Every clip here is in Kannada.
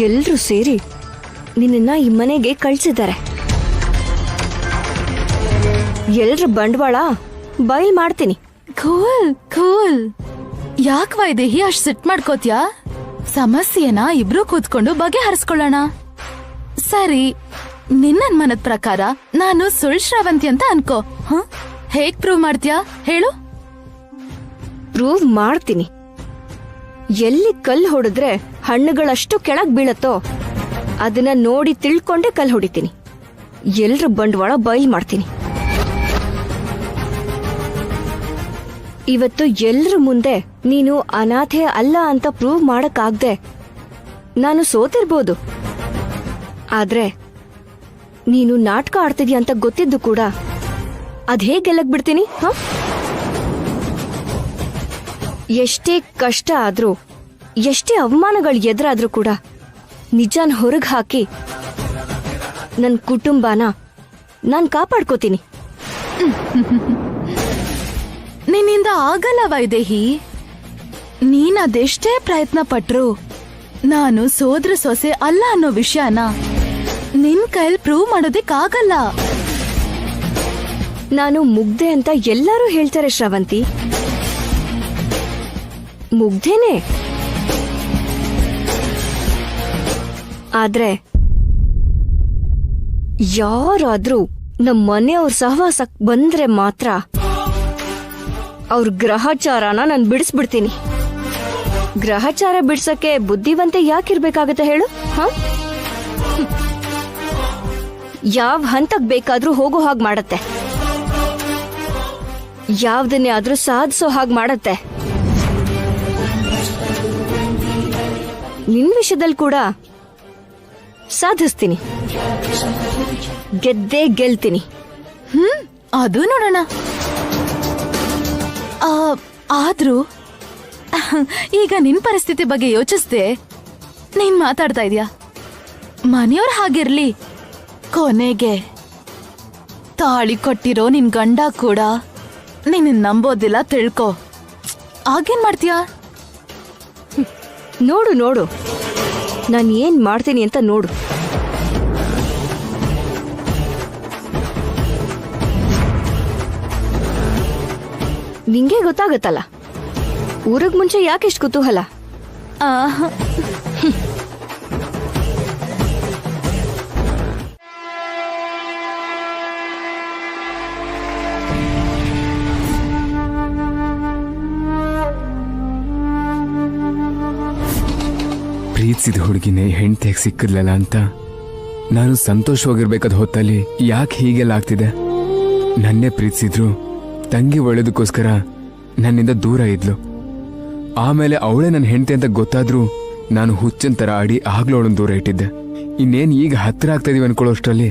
ಎಲ್ರೂ ಸೇರಿ ನಿನ್ನ ಈ ಮನೆಗೆ ಕಳ್ಸಿದ್ದಾರೆ. ಎಲ್ರ ಬಂಡವಾಳ ಬಯಲ್ ಮಾಡ್ತೀನಿ. Cool cool. ಯಾಕ್ ವೈದೇಹಿ ಅಷ್ಟ್ ಸಿಟ್ ಮಾಡ್ಕೋತ್ಯಾ? ಸಮಸ್ಯೆನ ಇಬ್ರು ಕೂತ್ಕೊಂಡು ಬಗೆಹರಿಸ್ಕೊಳ್ಳೋಣ. ಸರಿ, ನಿನ್ನ ಮನದ ಪ್ರಕಾರ ನಾನು ಸುಳ್ ಶ್ರಾವಂತಿ ಅಂತ ಅನ್ಕೋ. ಹೇಗ್ ಪ್ರೂವ್ ಮಾಡ್ತೀಯಾ ಹೇಳು? ಪ್ರೂವ್ ಮಾಡ್ತೀನಿ. ಎಲ್ಲಿ ಕಲ್ಲು ಹೊಡೆದ್ರೆ ಹಣ್ಣುಗಳಷ್ಟು ಕೆಳಗ್ ಬೀಳತ್ತೋ ಅದನ್ನ ನೋಡಿ ತಿಳ್ಕೊಂಡೆ ಕಲ್ಲು ಹೊಡಿತೀನಿ. ಎಲ್ರ ಬಂಡವಾಳ ಬಯಲ್ ಮಾಡ್ತೀನಿ. ಇವತ್ತು ಎಲ್ರ ಮುಂದೆ ನೀನು ಅನಾಥೆ ಅಲ್ಲ ಅಂತ ಪ್ರೂವ್ ಮಾಡಕ್ಕಾಗ್ದೆ ನಾನು ಸೋತಿರ್ಬೋದು. ಆದ್ರೆ ನೀನು ನಾಟಕ ಆಡ್ತಿದ್ಯಾ ಅಂತ ಗೊತ್ತಿದ್ದು ಕೂಡ ಅದ್ ಹೇಗ್ ಗೆಲ್ಲಕ್ ಬಿಡ್ತೀನಿ? ಎಷ್ಟೇ ಕಷ್ಟ ಆದ್ರೂ, ಎಷ್ಟೇ ಅವಮಾನಗಳು ಎದುರಾದ್ರೂ ಕೂಡ ನಿಜಾನ್ ಹೊರಗ್ ಹಾಕಿ ನನ್ ಕುಟುಂಬನ ನಾನ್ ಕಾಪಾಡ್ಕೋತೀನಿ. ನಿನ್ನಿಂದ ಆಗಲ್ಲ ವೈದೇಹಿ. ನೀನದೆಷ್ಟೇ ಪ್ರಯತ್ನ ಪಟ್ರು ನಾನು ಸೋದ್ರ ಸೊಸೆ ಅಲ್ಲ ಅನ್ನೋ ವಿಷಯನ ನಿನ್ ಕೈಲ್ ಪ್ರೂವ್ ಮಾಡೋದಕ್ಕಾಗಲ್ಲ. ನಾನು ಮುಗ್ಧೆ ಅಂತ ಎಲ್ಲರೂ ಹೇಳ್ತಾರೆ ಶ್ರವಂತಿ. ಮುಗ್ಧೇನೆ. ಆದ್ರೆ ಯಾರಾದ್ರೂ ನಮ್ಮ ಮನೆಯವ್ರ ಸಹವಾಸಕ್ ಬಂದ್ರೆ ಮಾತ್ರ ಅವ್ರ ಗ್ರಹಚಾರನ ನಾನು ಬಿಡಿಸ್ಬಿಡ್ತೀನಿ. ಗ್ರಹಚಾರ ಬಿಡ್ಸಕ್ಕೆ ಬುದ್ಧಿವಂತೆ ಯಾಕಿರ್ಬೇಕಾಗತ್ತೆ ಹೇಳು? ಯಾವ ಹಂತಕ್ ಬೇಕಾದ್ರೂ ಹೋಗೋ ಹಾಗೆ ಮಾಡತ್ತೆ, ಯಾವ್ದನ್ನೇ ಆದ್ರೂ ಸಾಧಿಸೋ ಹಾಗೆ ಮಾಡತ್ತೆ. ನಿನ್ ವಿಷಯದಲ್ಲಿ ಕೂಡ ಸಾಧಿಸ್ತೀನಿ, ಗೆದ್ದೇ ಗೆಲ್ತೀನಿ. ಅದು ನೋಡೋಣ. ಆದ್ರೂ ಈಗ ನಿನ್ ಪರಿಸ್ಥಿತಿ ಬಗ್ಗೆ ಯೋಚಿಸ್ದೆ ನೀನ್ ಮಾತಾಡ್ತಾ ಇದೀಯ. ಮನೆಯವ್ರ ಹಾಗಿರ್ಲಿ, ಕೊನೆಗೆ ತಾಳಿ ಕೊಟ್ಟಿರೋ ನಿನ್ ಗಂಡ ಕೂಡ ನೀನ್ ನಂಬೋದಿಲ್ಲ ತಿಳ್ಕೊ. ಆಗೇನ್ ಮಾಡ್ತೀಯಾ? ನೋಡು ನೋಡು, ನಾನು ಏನ್ ಮಾಡ್ತೀನಿ ಅಂತ ನೋಡು. ನಿಂಗೆ ಗೊತ್ತಾಗತ್ತಲ್ಲ, ಊರಿಗ್ ಮುಂಚೆ ಯಾಕೆಷ್ಟು ಕುತೂಹಲ? ಪ್ರೀತಿಸಿದ ಹುಡುಗಿನೇ ಹೆಂಡತಿಯಾಗಿ ಸಿಕ್ಕಿರ್ಲಿಲ್ಲ ಅಂತ ನಾನು ಸಂತೋಷವಾಗಿರ್ಬೇಕಾದ ಹೊತ್ತಲ್ಲಿ ಯಾಕೆ ಹೀಗೆಲ್ಲ ಆಗ್ತಿದೆ? ನನ್ನೇ ಪ್ರೀತಿಸಿದ್ರು ತಂಗಿ ಒಳ್ಳೇದಕ್ಕೋಸ್ಕರ ನನ್ನಿಂದ ದೂರ ಇದ್ಲು. ಆಮೇಲೆ ಅವಳೇ ನನ್ನ ಹೆಂಡತಿ ಅಂತ ಗೊತ್ತಾದ್ರೂ ನಾನು ಹುಚ್ಚನ್ ತರ ಆಡಿ ಆಗ್ಲೂ ಅವಳನ್ನ ದೂರ ಇಟ್ಟಿದ್ದೆ. ಇನ್ನೇನ್ ಈಗ ಹತ್ರ ಆಗ್ತಾ ಇದೀವಿ ಅನ್ಕೊಳ್ಳೋಷ್ಟರಲ್ಲಿ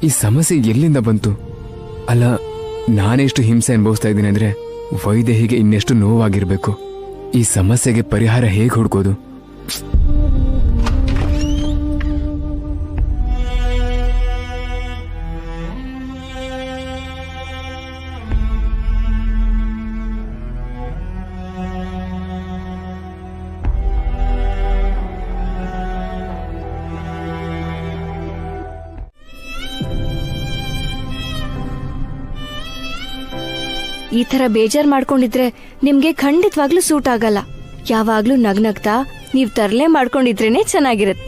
ಈ ಸಮಸ್ಯೆ ಎಲ್ಲಿಂದ ಬಂತು? ಅಲ್ಲ, ನಾನೆಷ್ಟು ಹಿಂಸೆ ಅನುಭವಿಸ್ತಾ ಇದ್ದೀನಿ ಅಂದ್ರೆ ವೈದೇಹಿಗೆ ಇನ್ನೆಷ್ಟು ನೋವಾಗಿರ್ಬೇಕು. ಈ ಸಮಸ್ಯೆಗೆ ಪರಿಹಾರ ಹೇಗೆ ಹುಡ್ಕೋದು? ಈ ತರ ಬೇಜಾರ್ ಮಾಡ್ಕೊಂಡಿದ್ರೆ ನಿಮ್ಗೆ ಖಂಡಿತವಾಗ್ಲೂ ಸೂಟ್ ಆಗಲ್ಲ. ಯಾವಾಗ್ಲೂ ನಗ್ನಗ್ತಾ ನೀವ್ ತರಲೆ ಮಾಡ್ಕೊಂಡಿದ್ರೇನೆ ಚೆನ್ನಾಗಿರತ್ತೆ.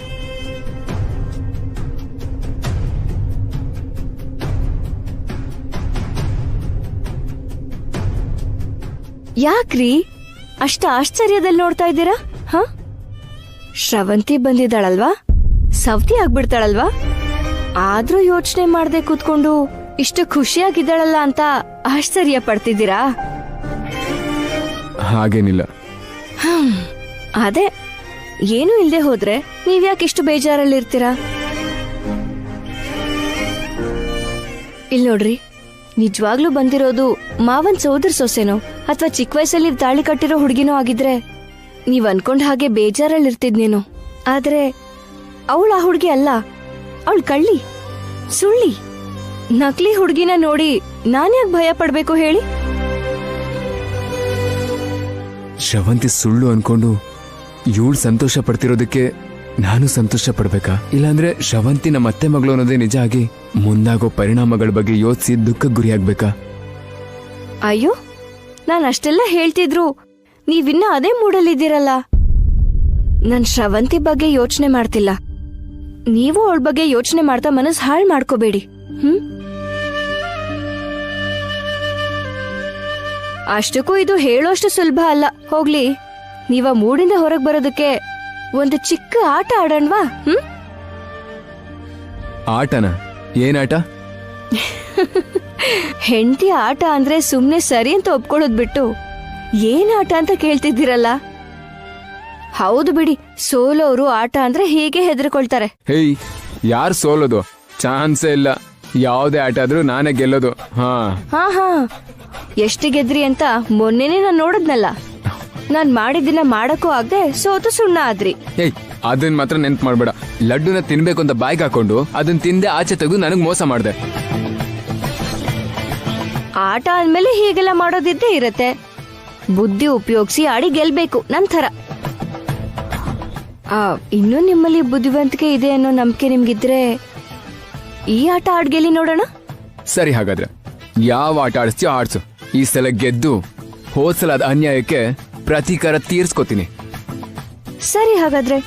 ಯಾಕ್ರಿ ಅಷ್ಟ ಆಶ್ಚರ್ಯದಲ್ಲಿ ನೋಡ್ತಾ ಇದ್ದೀರಾ? ಶ್ರವಂತಿ ಬಂದಿದ್ದಾಳಲ್ವಾ, ಸವತಿ ಆಗ್ಬಿಡ್ತಾಳಲ್ವಾ? ಆದ್ರೂ ಯೋಚನೆ ಮಾಡ್ದೆ ಕೂತ್ಕೊಂಡು ಇಷ್ಟು ಖುಷಿಯಾಗಿದ್ದಾಳಲ್ಲ ಅಂತ ಆಶ್ಚರ್ಯ ಪಡ್ತಿದ್ದೀರಾ? ಹಾಗೇನಿಲ್ಲ. ಅದೇ ಏನು ಇಲ್ದೆ ಹೋದ್ರೆ ನೀವ್ಯಾಕೆ ಇಷ್ಟು ಬೇಜಾರಲ್ಲಿರ್ತೀರಾ? ಇಲ್ ನೋಡ್ರಿ, ನಿಜವಾಗ್ಲೂ ಬಂದಿರೋದು ಮಾವನ್ ಸೋದರ ಸೊಸೆನೋ ಅಥವಾ ಚಿಕ್ಕ ವಯಸ್ಸಲ್ಲಿ ತಾಳಿ ಕಟ್ಟಿರೋ ಹುಡುಗಿನೋ ಆಗಿದ್ರೆ ನೀವ್ ಅನ್ಕೊಂಡ್ ಹಾಗೆ ಬೇಜಾರಲ್ಲಿರ್ತಿದ್ನೇನೋ. ಆದ್ರೆ ಅವಳು ಆ ಹುಡುಗಿ ಅಲ್ಲ, ಅವಳು ಕಳ್ಳಿ, ಸುಳ್ಳಿ, ನಕಲಿ ಹುಡುಗಿನ ನೋಡಿ ನಾನ್ಯಾಕ್ ಭಯ ಪಡ್ಬೇಕು ಹೇಳಿ? ಶ್ರವಂತಿ ಸುಳ್ಳು ಅನ್ಕೊಂಡು ಇವಳು ಸಂತೋಷ ಪಡ್ತಿರೋದಕ್ಕೆ ನಾನು ಸಂತೋಷ ಪಡ್ಬೇಕಾ? ಇಲ್ಲಾಂದ್ರೆ ಶ್ರವಂತಿ ನಮ್ಮ ಅತ್ತೆ ಮಗಳು ಅನ್ನೋದೇ ನಿಜ ಆಗಿ ಮುಂದಾಗೋ ಪರಿಣಾಮಗಳ ಬಗ್ಗೆ ಯೋಚಿಸಿ ದುಃಖಕ್ಕೆ ಗುರಿಯಾಗ್ಬೇಕಾ? ಅಯ್ಯೋ, ನಾನು ಅಷ್ಟೆಲ್ಲ ಹೇಳ್ತಿದ್ರು ನೀವಿನ್ನ ಅದೇ ಮೂಡಲ್ಲಿದ್ದೀರಲ್ಲ. ನಾನ್ ಶ್ರವಂತಿ ಬಗ್ಗೆ ಯೋಚನೆ ಮಾಡ್ತಿಲ್ಲ. ನೀವು ಅವಳ ಬಗ್ಗೆ ಯೋಚನೆ ಮಾಡ್ತಾ ಮನಸ್ಸು ಹಾಳು ಮಾಡ್ಕೋಬೇಡಿ. ಅಷ್ಟಕ್ಕೂ ಇದು ಹೇಳೋಷ್ಟು ಸುಲಭ ಅಲ್ಲ. ಹೋಗ್ಲಿ, ನೀವ ಮೂಡಿಂದ ಹೊರಗೆ ಬರೋದಕ್ಕೆ ಒಂದು ಚಿಕ್ಕ ಆಟ ಆಡೋಣವಾ? ಆಟನ? ಏನಾಟ? ಹೆಂಡತಿ ಆಟ ಅಂದ್ರೆ ಸುಮ್ನೆ ಸರಿ ಅಂತ ಒಪ್ಕೊಳ್ಳೋದ್ ಬಿಟ್ಟು ಏನ್ ಆಟ ಅಂತ ಕೇಳ್ತಿದ್ದೀರಲ್ಲ. ಹೌದು ಬಿಡಿ, ಸೋಲೋರು ಆಟ ಅಂದ್ರೆ ಹೀಗೆ ಹೆದರ್ಕೊಳ್ತಾರೆ. ಹೇಯ್, ಯಾರು ಸೋಲೋದು? ಚಾನ್ಸೇ ಇಲ್ಲ. ಯಾವುದೇ ಆಟ ಆದ್ರೂ ನಾನೇ ಗೆಲ್ಲೋದು. ಹಾ ಹಾ, ಎಷ್ಟು ಗೆದ್ರಿ ಅಂತ ಮೊನ್ನೆನೆ ನಾನ್ ನೋಡಿದ್ನಲ್ಲ. ನಾನ್ ಮಾಡಿದ್ದಿನ ಮಾಡಕ್ಕೂ ಆಗದೆ ಸೋತು ಸುಣ್ಣ ಆದ್ರಿ. ಏಯ್, ಅದನ್ ಮಾತ್ರ ನೆನ್ಪು ಮಾಡ್ಬೇಡ. ಲಡ್ಡುನ ತಿನ್ಬೇಕು ಅಂತ ಬಾಯ್ಗೆ ಹಾಕೊಂಡು ಅದನ್ನ ತಿಂದೆ ಆಚೆ ತೆಗೆದು ನನಗ್ ಮೋಸ ಮಾಡ್ದೆ. ಆಟ ಅಂದ್ಮೇಲೆ ಹೀಗೆಲ್ಲ ಮಾಡೋದಿದ್ದೇ ಇರತ್ತೆ. ಬುದ್ಧಿ ಉಪಯೋಗಿಸಿ ಆಡಿ ಗೆಲ್ಬೇಕು ನಂತರ. ಇನ್ನೂ ನಿಮ್ಮಲ್ಲಿ ಬುದ್ಧಿವಂತಿಕೆ ಇದೆ ಅನ್ನೋ ನಂಬಿಕೆ ನಿಮ್ಗಿದ್ರೆ ಈ ಆಟ ಆಡ್ಗೆಲ್ಲಿ ನೋಡೋಣ. ಸರಿ, ಹಾಗಾದ್ರೆ ಯಾವ ಆಟ ಆಡಿಸ್ತೀಯೋ ಆಡ್ಸು. ಈ ಸಲ ಗೆದ್ದು ಹೋದ್ಸಲ ಅದ ಅನ್ಯಾಯಕ್ಕೆ ಪ್ರತೀಕಾರ ತೀರ್ಸ್ಕೊತೀನಿ. ಸರಿ, ಹಾಗಾದ್ರೆ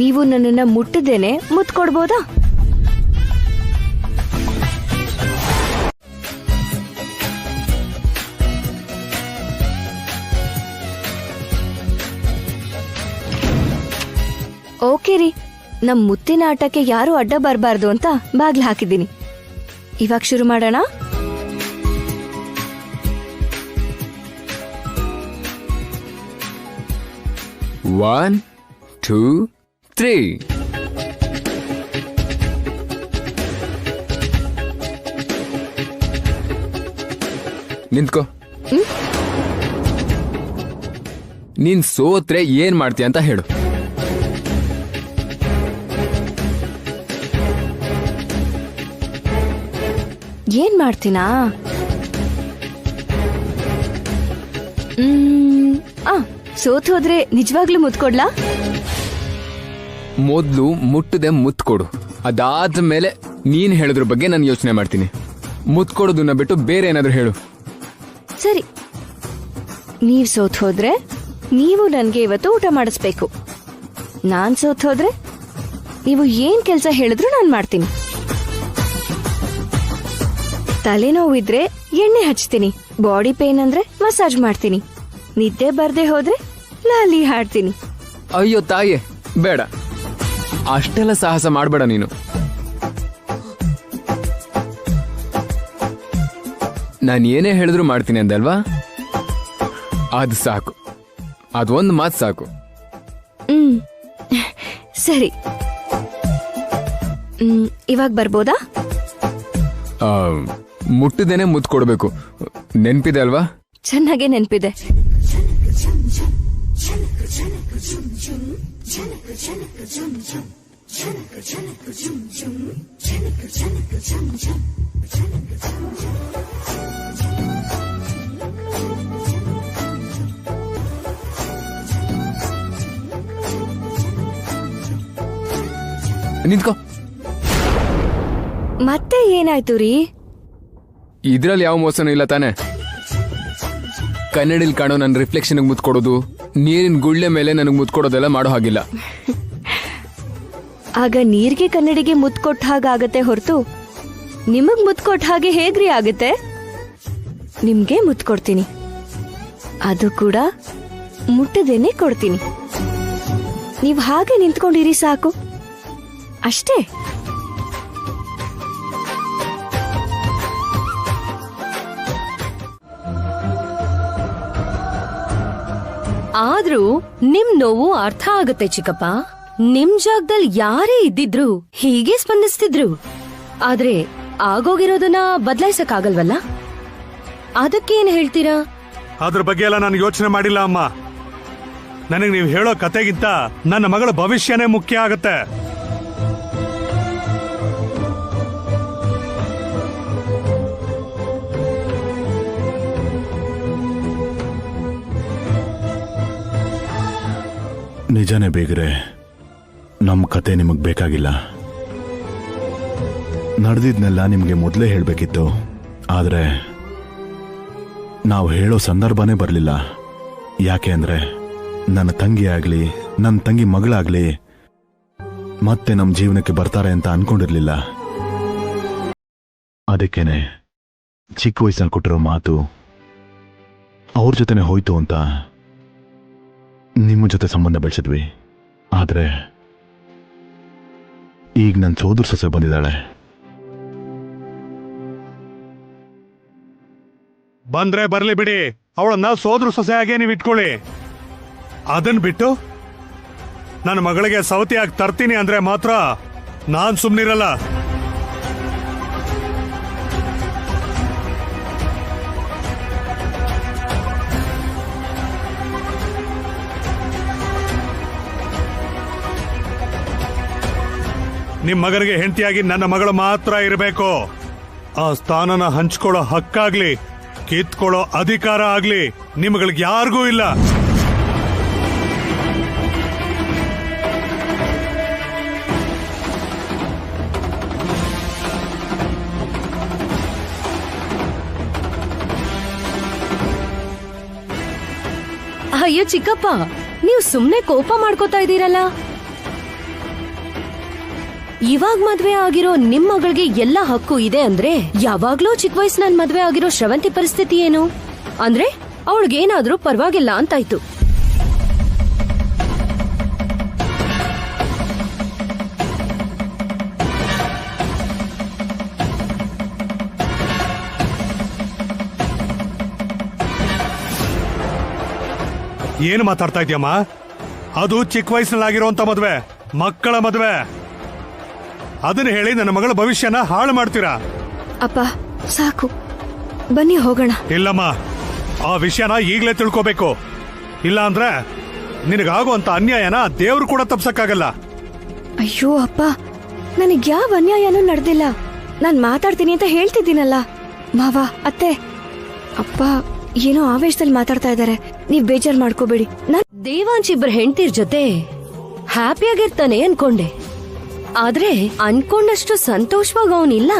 ನೀವು ನನ್ನನ್ನ ಮುಟ್ಟದೇನೆ ಮುತ್ಕೊಡ್ಬೋದಾ? ಓಕೆ ರೀ, ನಮ್ ಮುತ್ತಿನ ಆಟಕ್ಕೆ ಯಾರು ಅಡ್ಡ ಬರಬಾರ್ದು ಅಂತ ಬಾಗ್ಲು ಹಾಕಿದ್ದೀನಿ. ಇವಾಗ ಶುರು ಮಾಡೋಣ. One, two, three. ನಿಂತ್ಕೋ. ನೀನ್ ಸೋತ್ರೆ ಏನ್ ಮಾಡ್ತೀಯ ಅಂತ ಹೇಳು. ಏನ್ ಮಾಡ್ತೀನಾ? ಸೋತ್ ಹೋದ್ರೆ ನಿಜವಾಗ್ಲೂ ಮುತ್ಕೊಡ್ಲಾ? ಮೊದ್ಲು ಮುಟ್ಟದೆ ಮುತ್ಕೊಡು. ಅದಾದ್ಮೇಲೆ ನೀನ್ ಹೇಳೋದ್ರ ಬಗ್ಗೆ ನಾನು ಯೋಚನೆ ಮಾಡ್ತೀನಿ. ಮುತ್ಕೊಡೋದನ್ನ ಬಿಟ್ಟು ಬೇರೆ ಏನಾದ್ರೂ ಹೇಳು. ಸರಿ, ನೀವ್ ಸೋತ್ ಹೋದ್ರೆ ನೀವು ನನ್ಗೆ ಇವತ್ತು ಊಟ ಮಾಡಿಸ್ಬೇಕು. ನಾನ್ ಸೋತ್ ಹೋದ್ರೆ ನೀವು ಏನ್ ಕೆಲ್ಸ ಹೇಳಿದ್ರು ನಾನ್ ಮಾಡ್ತೀನಿ. ತಲೆನೋವಿದ್ರೆ ಎಣ್ಣೆ ಹಚ್ತೀನಿ. ಬಾಡಿ ಪೇನ್ ಅಂದ್ರೆ ಮಸಾಜ್ ಮಾಡ್ತೀನಿ. ನಿದ್ದೆ ಬರ್ದೆ ಹೋದ್ರೆ ಲಾಲಿ ಹಾಡ್ತೀನಿ. ಅಯ್ಯೋ ತಾಯೇ, ಬೇಡ, ಅಷ್ಟೆಲ್ಲ ಸಾಹಸ ಮಾಡ್ಬೇಡ ನೀನು. ನಾನು ಏನೇ ಹೇಳಿದ್ರು ಮಾಡ್ತೀನಿ ಅಂದಲ್ವಾ? ಅದು ಸಾಕು, ಅದೊಂದು ಮಾತು ಸಾಕು. ಸರಿ, ಇವಾಗ ಬರ್ಬೋದಾ? ಮುಟ್ಟದೇನೆ ಮುತ್ತು ಕೊಡ್ಬೇಕು. ನೆನ್ಪಿದೆ ಅಲ್ವಾ? ಚೆನ್ನಾಗೆ ನೆನ್ಪಿದೆ. ನಿಂತ್ಕೋ. ಮತ್ತೆ ಏನಾಯ್ತು ರೀ? ಇದ್ರಲ್ಲಿ ಯಾವ ಮೋಸನೂ ಇಲ್ಲ ತಾನೆ? ಕನ್ನಡಿಲ್ ಕಾಣೋ ನನ್ನ ರಿಫ್ಲೆಕ್ಷನ್ ಮುತ್ಕೊಡೋದು, ನೀರಿನ ಗುಳ್ಳೆ ಮೇಲೆ ನನಗೆ ಮುತ್ಕೊಡೋದೆಲ್ಲ ಮಾಡೋ ಹಾಗಿಲ್ಲ. ಆಗ ನೀರ್ಗೆ ಕನ್ನಡಿಗೆ ಮುತ್ಕೊಟ್ಟ ಹಾಗಾಗತ್ತೆ ಹೊರತು ನಿಮಗ್ ಮುತ್ಕೊಟ್ಟ ಹಾಗೆ ಹೇಗ್ರಿ ಆಗತ್ತೆ? ನಿಮ್ಗೆ ಮುತ್ಕೊಡ್ತೀನಿ, ಅದು ಕೂಡ ಮುಟ್ಟದೇನೆ ಕೊಡ್ತೀನಿ. ನೀವ್ ಹಾಗೆ ನಿಂತ್ಕೊಂಡಿರಿ ಸಾಕು, ಅಷ್ಟೇ. ಆದ್ರೂ ನಿಮ್ ನೋವು ಅರ್ಥ ಆಗತ್ತೆ ಚಿಕ್ಕಪ್ಪ. ನಿಮ್ ಜಾಗದಲ್ಲಿ ಯಾರೇ ಇದ್ದಿದ್ರು ಹೀಗೆ ಸ್ಪಂದಿಸ್ತಿದ್ರು. ಆದ್ರೆ ಆಗೋಗಿರೋದನ್ನ ಬದಲಾಯಿಸಕ್ಕಾಗಲ್ವಲ್ಲ? ಅದಕ್ಕೇನ್ ಹೇಳ್ತೀರಾ? ಅದ್ರ ಬಗ್ಗೆ ಎಲ್ಲ ನಾನು ಯೋಚನೆ ಮಾಡಿಲ್ಲ ಅಮ್ಮ. ನನಗೆ ನೀವು ಹೇಳೋ ಕತೆಗಿಂತ ನನ್ನ ಮಗಳ ಭವಿಷ್ಯನೇ ಮುಖ್ಯ ಆಗತ್ತೆ. ನಿಜನೇ ಬೇಗ್ರೆ, ನಮ್ಮ ಕತೆ ನಿಮಗೆ ಬೇಕಾಗಿಲ್ಲ. ನಡೆದಿದ್ನೆಲ್ಲ ನಿಮಗೆ ಮೊದಲೇ ಹೇಳಬೇಕಿತ್ತು. ಆದರೆ ನಾವು ಹೇಳೋ ಸಂದರ್ಭನೇ ಬರಲಿಲ್ಲ. ಯಾಕೆ ಅಂದರೆ ನನ್ನ ತಂಗಿ ಆಗಲಿ ನನ್ನ ತಂಗಿ ಮಗಳಾಗಲಿ ಮತ್ತೆ ನಮ್ಮ ಜೀವನಕ್ಕೆ ಬರ್ತಾರೆ ಅಂತ ಅನ್ಕೊಂಡಿರ್ಲಿಲ್ಲ. ಅದಕ್ಕೇನೆ ಚಿಕ್ಕ ವಯಸ್ಸಲ್ಲಿ ಕೊಟ್ಟಿರೋ ಮಾತು ಅವ್ರ ಜೊತೆನೆ ಹೋಯ್ತು ಅಂತ ನಿಮ್ಮ ಜೊತೆ ಸಂಬಂಧ ಬೆಳೆಸಿದ್ವಿ. ಆದರೆ ಈಗ ನನ್ನ ಸೋದರ ಸೊಸೆ ಬಂದಿದ್ದಾಳೆ. ಬಂದ್ರೆ ಬರ್ಲಿ ಬಿಡಿ, ಅವಳನ್ನ ಸೋದರ ಸೊಸೆಯಾಗೆ ನೀವು ಇಟ್ಕೊಳ್ಳಿ. ಅದನ್ ಬಿಟ್ಟು ನನ್ನ ಮಗಳಿಗೆ ಸವತಿಯಾಗಿ ತರ್ತೀನಿ ಅಂದ್ರೆ ಮಾತ್ರ ನಾನ್ ಸುಮ್ನಿರಲ್ಲ. ನಿಮ್ ಮಗನಿಗೆ ಹೆಂಡತಿಯಾಗಿ ನನ್ನ ಮಗಳು ಮಾತ್ರ ಇರಬೇಕು. ಆ ಸ್ಥಾನನ ಹಂಚ್ಕೊಳ್ಳೋ ಹಕ್ಕಾಗ್ಲಿ ಕಿತ್ಕೊಳ್ಳೋ ಅಧಿಕಾರ ಆಗ್ಲಿ ನಿಮ್ಗಳಿಗೆ ಯಾರಿಗೂ ಇಲ್ಲ. ಅಯ್ಯೋ ಚಿಕ್ಕಪ್ಪ, ನೀವು ಸುಮ್ನೆ ಕೋಪ ಮಾಡ್ಕೋತಾ ಇದ್ದೀರಲ್ಲ. ಇವಾಗ ಮದ್ವೆ ಆಗಿರೋ ನಿಮ್ ಮಗಳಿಗೆ ಎಲ್ಲ ಹಕ್ಕು ಇದೆ ಅಂದ್ರೆ ಯಾವಾಗ್ಲೂ ಚಿಕ್ಕ ವಯಸ್ಸಿನಲ್ಲಿ ಮದ್ವೆ ಆಗಿರೋ ಶ್ರವಂತಿ ಪರಿಸ್ಥಿತಿ ಏನು? ಅಂದ್ರೆ ಅವಳಿಗೇನಾದ್ರೂ ಪರವಾಗಿಲ್ಲ ಅಂತಾಯ್ತು. ಏನು ಮಾತಾಡ್ತಾ ಇದ್ಯಮ್ಮ? ಅದು ಚಿಕ್ಕ ವಯಸ್ಸಿನಲ್ಲಾಗಿರುವಂತ ಮದ್ವೆ, ಮಕ್ಕಳ ಮದ್ವೆ. ಅದನ್ನ ಹೇಳಿ ನನ್ನ ಮಗಳ ಭವಿಷ್ಯನ ಹಾಳು ಮಾಡ್ತೀರಾ? ಅಪ್ಪ ಸಾಕು, ಬನ್ನಿ ಹೋಗೋಣ. ಇಲ್ಲಮ್ಮ, ಆ ವಿಷಯನ ಈಗಲೇ ತಿಳ್ಕೋಬೇಕು. ಇಲ್ಲ ಅಂದ್ರೆ ನಿನಗಾಗುವಂತ ಅನ್ಯಾಯನ ದೇವ್ರು ಕೂಡ ತಪ್ಸಕ್ಕಾಗಲ್ಲ. ಅಯ್ಯೋ ಅಪ್ಪ, ನನಗ್ ಯಾವ ಅನ್ಯಾಯನೂ ನಡೆದಿಲ್ಲ. ನಾನ್ ಮಾತಾಡ್ತೀನಿ ಅಂತ ಹೇಳ್ತಿದ್ದೀನಲ್ಲ. ಮಾವ, ಅತ್ತೆ, ಅಪ್ಪ ಏನೋ ಆವೇಶದಲ್ಲಿ ಮಾತಾಡ್ತಾ ಇದ್ದಾರೆ. ನೀವ್ ಬೇಜಾರ್ ಮಾಡ್ಕೋಬೇಡಿ. ದೇವಾಂಶ್ ಇಬ್ಬರ ಹೆಂಡತಿರ್ ಜೊತೆ ಹ್ಯಾಪಿಯಾಗಿರ್ತಾನೆ ಅನ್ಕೊಂಡೆ, ಆದ್ರೆ ಅನ್ಕೊಂಡಷ್ಟು ಸಂತೋಷವಾಗ ಅವನಿಲ್ಲ.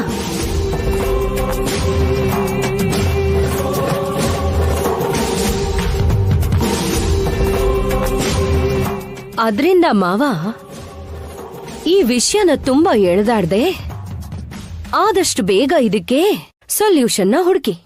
ಅದ್ರಿಂದ ಮಾವ ಈ ವಿಷಯನ ತುಂಬಾ ಎಳೆದಾಡ್ದೆ. ಆದಷ್ಟು ಬೇಗ ಇದಕ್ಕೆ ಸೊಲ್ಯೂಷನ್ನ ಹುಡುಕಿ.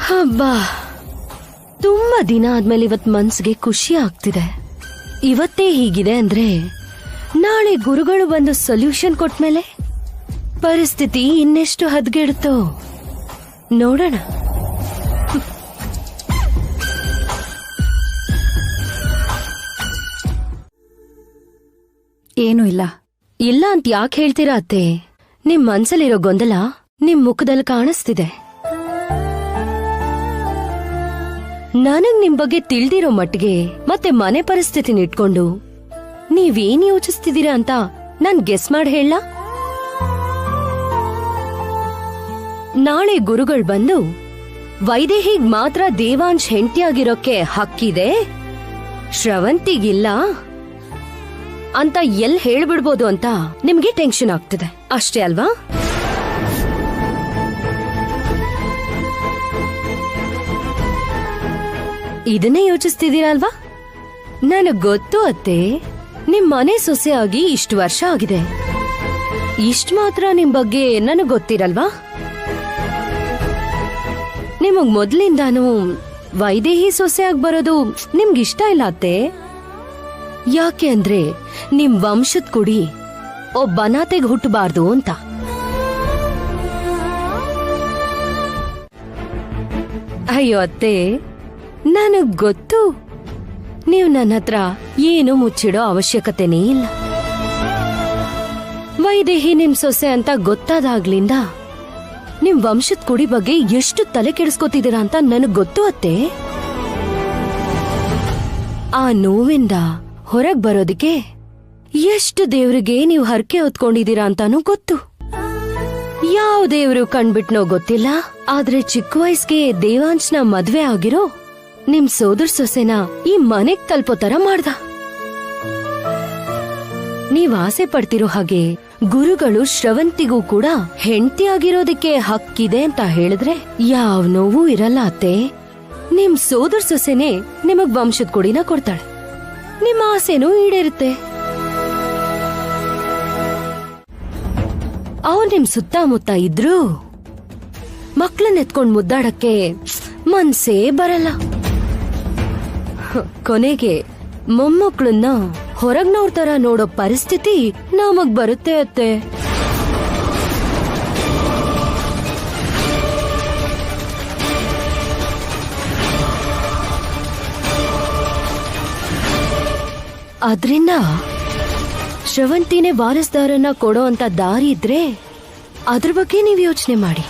ಹಬ್ಬಾ, ತುಂಬಾ ದಿನ ಆದ್ಮೇಲೆ ಇವತ್ ಮನ್ಸಿಗೆ ಖುಷಿ ಆಗ್ತಿದೆ. ಇವತ್ತೇ ಹೀಗಿದೆ ಅಂದ್ರೆ ನಾಳೆ ಗುರುಗಳು ಬಂದು ಸೊಲ್ಯೂಷನ್ ಕೊಟ್ಮೇಲೆ ಪರಿಸ್ಥಿತಿ ಇನ್ನೆಷ್ಟು ಹದಗೆಡುತ್ತೋ ನೋಡೋಣ. ಏನೂ ಇಲ್ಲ. ಇಲ್ಲ ಅಂತ ಯಾಕೆ ಹೇಳ್ತೀರಾ ಅತ್ತೆ? ನಿಮ್ ಮನ್ಸಲ್ಲಿರೋ ಗೊಂದಲ ನಿಮ್ ಮುಖದಲ್ಲಿ ಕಾಣಿಸ್ತಿದೆ. ನನಗ್ ನಿಮ್ ಬಗ್ಗೆ ತಿಳ್ದಿರೋ ಮಟ್ಟಿಗೆ ಮತ್ತೆ ಮನೆ ಪರಿಸ್ಥಿತಿನ ಇಟ್ಕೊಂಡು ನೀವೇನ್ ಯೋಚಿಸ್ತಿದ್ದೀರಾ ಅಂತ ನಾನ್ ಗೆಸ್ ಮಾಡಿ ಹೇಳ. ನಾಳೆ ಗುರುಗಳು ಬಂದು ವೈದೇಹಿಗ್ ಮಾತ್ರ ದೇವಾಂಶ್ ಹೆಂಡತಿಯಾಗಿರೋಕೆ ಹಕ್ಕಿದೆ, ಶ್ರವಂತಿಗಿಲ್ಲ ಅಂತ ಎಲ್ ಹೇಳ್ಬಿಡ್ಬೋದು ಅಂತ ನಿಮ್ಗೆ ಟೆನ್ಷನ್ ಆಗ್ತಿದೆ ಅಷ್ಟೇ ಅಲ್ವಾ? ಇದನ್ನೇ ಯೋಚಿಸ್ತಿದ್ದೀರಾ ಅಲ್ವಾ? ನನಗ್ ಗೊತ್ತು ಅತ್ತೆ, ನಿಮ್ ಮನೆ ಸೊಸೆಯಾಗಿ ಇಷ್ಟು ವರ್ಷ ಆಗಿದೆ. ಇಷ್ಟ ಮಾತ್ರ ನಿಮ್ ಬಗ್ಗೆ ನನಗ್ ಗೊತ್ತಿರಲ್ವಾ? ನಿಮಗ್ ಮೊದ್ಲಿಂದಾನು ವೈದೇಹಿ ಸೊಸೆಯಾಗಿ ಬರೋದು ನಿಮ್ಗಿಷ್ಟ ಇಲ್ಲ ಅತ್ತೆ. ಯಾಕೆ ಅಂದ್ರೆ ನಿಮ್ ವಂಶದ ಕುಡಿ ಒಬ್ಬ ಅನಾಥೆಗೆ ಹುಟ್ಟಬಾರ್ದು ಅಂತ. ಅಯ್ಯೋ ಅತ್ತೆ, ನನಗ್ ಗೊತ್ತು ನೀವು ನನ್ನ ಹತ್ರ ಏನು ಮುಚ್ಚಿಡೋ ಅವಶ್ಯಕತೆನೇ ಇಲ್ಲ. ವೈದೇಹಿ ನಿಮ್ ಸೊಸೆ ಅಂತ ಗೊತ್ತಾದಾಗ್ಲಿಂದ ನಿಮ್ ವಂಶದ ಕುಡಿ ಬಗ್ಗೆ ಎಷ್ಟು ತಲೆ ಕೆಡಿಸ್ಕೊತಿದ್ದೀರಾ ಅಂತ ನನಗ್ ಗೊತ್ತು ಅತ್ತೆ. ಆ ನೋವಿಂದ ಹೊರಗ್ ಬರೋದಕ್ಕೆ ಎಷ್ಟು ದೇವ್ರಿಗೆ ನೀವು ಹರಕೆ ಹೊತ್ಕೊಂಡಿದೀರಾ ಅಂತಾನೂ ಗೊತ್ತು. ಯಾವ ದೇವ್ರು ಕಣ್ಬಿಟ್ನೋ ಗೊತ್ತಿಲ್ಲ, ಆದ್ರೆ ಚಿಕ್ಕ ವಯಸ್ಸಿಗೆ ದೇವಾಂಶ್ನ ಮದ್ವೆ ಆಗಿರೋ ನಿಮ್ ಸೋದರ ಸೊಸೆನ ಈ ಮನೆಗ್ ತಲುಪೋ ತರ ಮಾಡ್ದ. ನೀವ್ ಆಸೆ ಪಡ್ತಿರೋ ಹಾಗೆ ಗುರುಗಳು ಶ್ರವಂತಿಗೂ ಕೂಡ ಹೆಂಡತಿ ಆಗಿರೋದಕ್ಕೆ ಹಕ್ಕಿದೆ ಅಂತ ಹೇಳಿದ್ರೆ ಯಾವ ನೋವು ಇರಲ್ಲ ಅತ್ತೆ. ನಿಮ್ ಸೋದರ ಸೊಸೆನೆ ನಿಮಗ್ ವಂಶದ ಕೊಡಿನ ಕೊಡ್ತಾಳೆ, ನಿಮ್ಮ ಆಸೆನೂ ಈಡೇರುತ್ತೆ. ಅವ್ರು ನಿಮ್ ಸುತ್ತಮುತ್ತ ಇದ್ರು ಮಕ್ಳನ್ನ ಎತ್ಕೊಂಡ್ ಮುದ್ದಾಡಕ್ಕೆ ಮನ್ಸೇ ಬರಲ್ಲ. ಕೊನೆಗೆ ಮೊಮ್ಮಕ್ಳನ್ನ ಹೊರಗ್ನವ್ರ ತರ ನೋಡೋ ಪರಿಸ್ಥಿತಿ ನಮಗ್ ಬರುತ್ತೆ ಅತ್ತೆ. ಅದ್ರಿಂದ ಶ್ರವಂತಿನೇ ವಾರಸ್ದಾರನ್ನ ಕೊಡೋ ಅಂತ ದಾರಿ ಇದ್ರೆ ಅದ್ರ ಬಗ್ಗೆ ನೀವು ಯೋಚನೆ ಮಾಡಿ.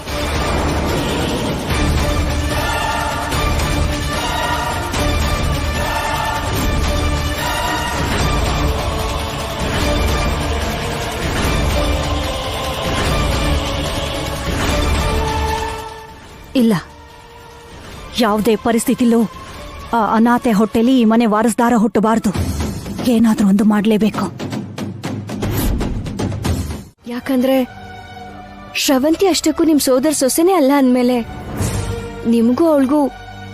ಇಲ್ಲ, ಯಾವುದೇ ಪರಿಸ್ಥಿತಿಲೂ ಆ ಅನಾಥೆ ಹೊಟ್ಟೆಲಿ ಈ ಮನೆ ವಾರಸ್ದಾರ ಹುಟ್ಟಬಾರ್ದು. ಏನಾದ್ರೂ ಒಂದು ಮಾಡ್ಲೇಬೇಕು. ಯಾಕಂದ್ರೆ ಶ್ರವಂತಿ ಅಷ್ಟಕ್ಕೂ ನಿಮ್ ಸೋದರ ಸೊಸೆನೇ ಅಲ್ಲ ಅಂದ್ಮೇಲೆ ನಿಮ್ಗೂ ಅವಳಿಗೂ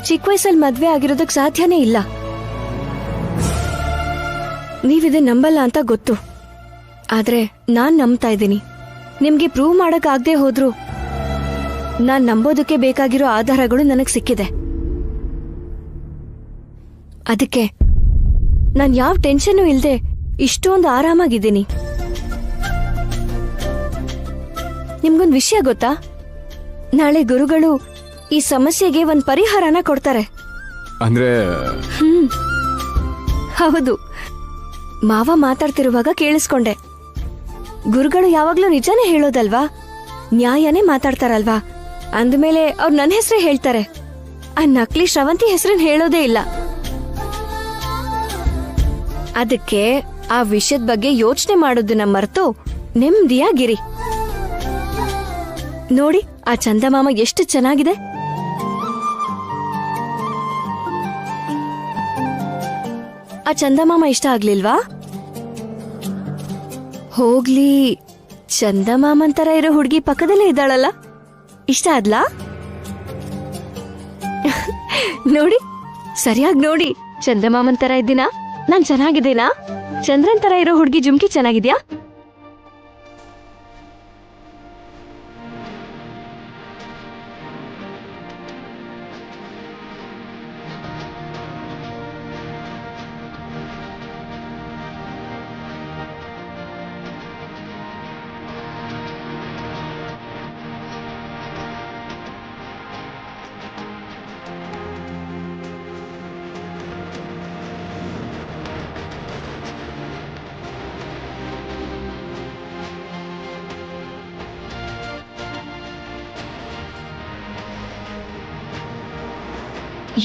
ಚಿಕ್ಕ ವಯಸ್ಸಲ್ಲಿ ಮದ್ವೆ ಆಗಿರೋದಕ್ ಸಾಧ್ಯನೇ ಇಲ್ಲ. ನೀವಿದೆ ನಂಬಲ್ಲ ಅಂತ ಗೊತ್ತು, ಆದ್ರೆ ನಾನ್ ನಂಬ್ತಾ ಇದ್ದೀನಿ. ನಿಮ್ಗೆ ಪ್ರೂವ್ ಮಾಡಕ್ ಆಗದೆ ಹೋದ್ರು ನಾನ್ ನಂಬೋದಕ್ಕೆ ಬೇಕಾಗಿರೋ ಆಧಾರಗಳು ನನಗ್ ಸಿಕ್ಕಿದೆ. ಅದಕ್ಕೆ ನಾನ್ ಯಾವ ಟೆನ್ಷನ್ ಇಲ್ದೆ ಇಷ್ಟೊಂದು ಆರಾಮಾಗಿದ್ದೀನಿ. ನಿಮ್ಗೊಂದ್ ವಿಷಯ ಗೊತ್ತಾ? ನಾಳೆ ಗುರುಗಳು ಈ ಸಮಸ್ಯೆಗೆ ಒಂದ್ ಪರಿಹಾರನ ಕೊಡ್ತಾರೆ. ಅಂದ್ರೆ ಹೌದು, ಮಾವ ಮಾತಾಡ್ತಿರುವಾಗ ಕೇಳಿಸ್ಕೊಂಡೆ. ಗುರುಗಳು ಯಾವಾಗ್ಲೂ ನಿಜಾನೇ ಹೇಳೋದಲ್ವಾ, ನ್ಯಾಯನೇ ಮಾತಾಡ್ತಾರಲ್ವಾ, ಅಂದ್ಮೇಲೆ ಅವ್ರು ನನ್ನ ಹೆಸರೇ ಹೇಳ್ತಾರೆ. ಆ ನಕಲಿ ಶ್ರವಂತಿ ಹೆಸರನ್ನ ಹೇಳೋದೇ ಇಲ್ಲ. ಅದಕ್ಕೆ ಆ ವಿಷಯದ ಬಗ್ಗೆ ಯೋಚನೆ ಮಾಡೋದನ್ನ ಮರೆತು ನೆಮ್ಮದಿಯಾಗಿರಿ. ನೋಡಿ, ಆ ಚಂದಮಾಮ ಎಷ್ಟು ಚೆನ್ನಾಗಿದೆ. ಆ ಚಂದಮಾಮ ಇಷ್ಟ ಆಗ್ಲಿಲ್ವಾ? ಹೋಗ್ಲಿ, ಚಂದಮಾಮನ್ ತರ ಇರೋ ಹುಡುಗಿ ಪಕ್ಕದಲ್ಲೇ ಇದ್ದಾಳಲ್ಲ, ಇಷ್ಟ ಆದ್ಲಾ? ನೋಡಿ, ಸರಿಯಾಗಿ ನೋಡಿ, ಚಂದಮಾಮನ್ ತರ ಇದ್ದೀನಾ? ನಾನ್ ಚೆನ್ನಾಗಿದ್ದೀನಾ? ಚಂದ್ರನ್ ತರ ಇರೋ ಹುಡುಗಿ ಜುಮ್ಕಿ ಚೆನ್ನಾಗಿದ್ಯಾ?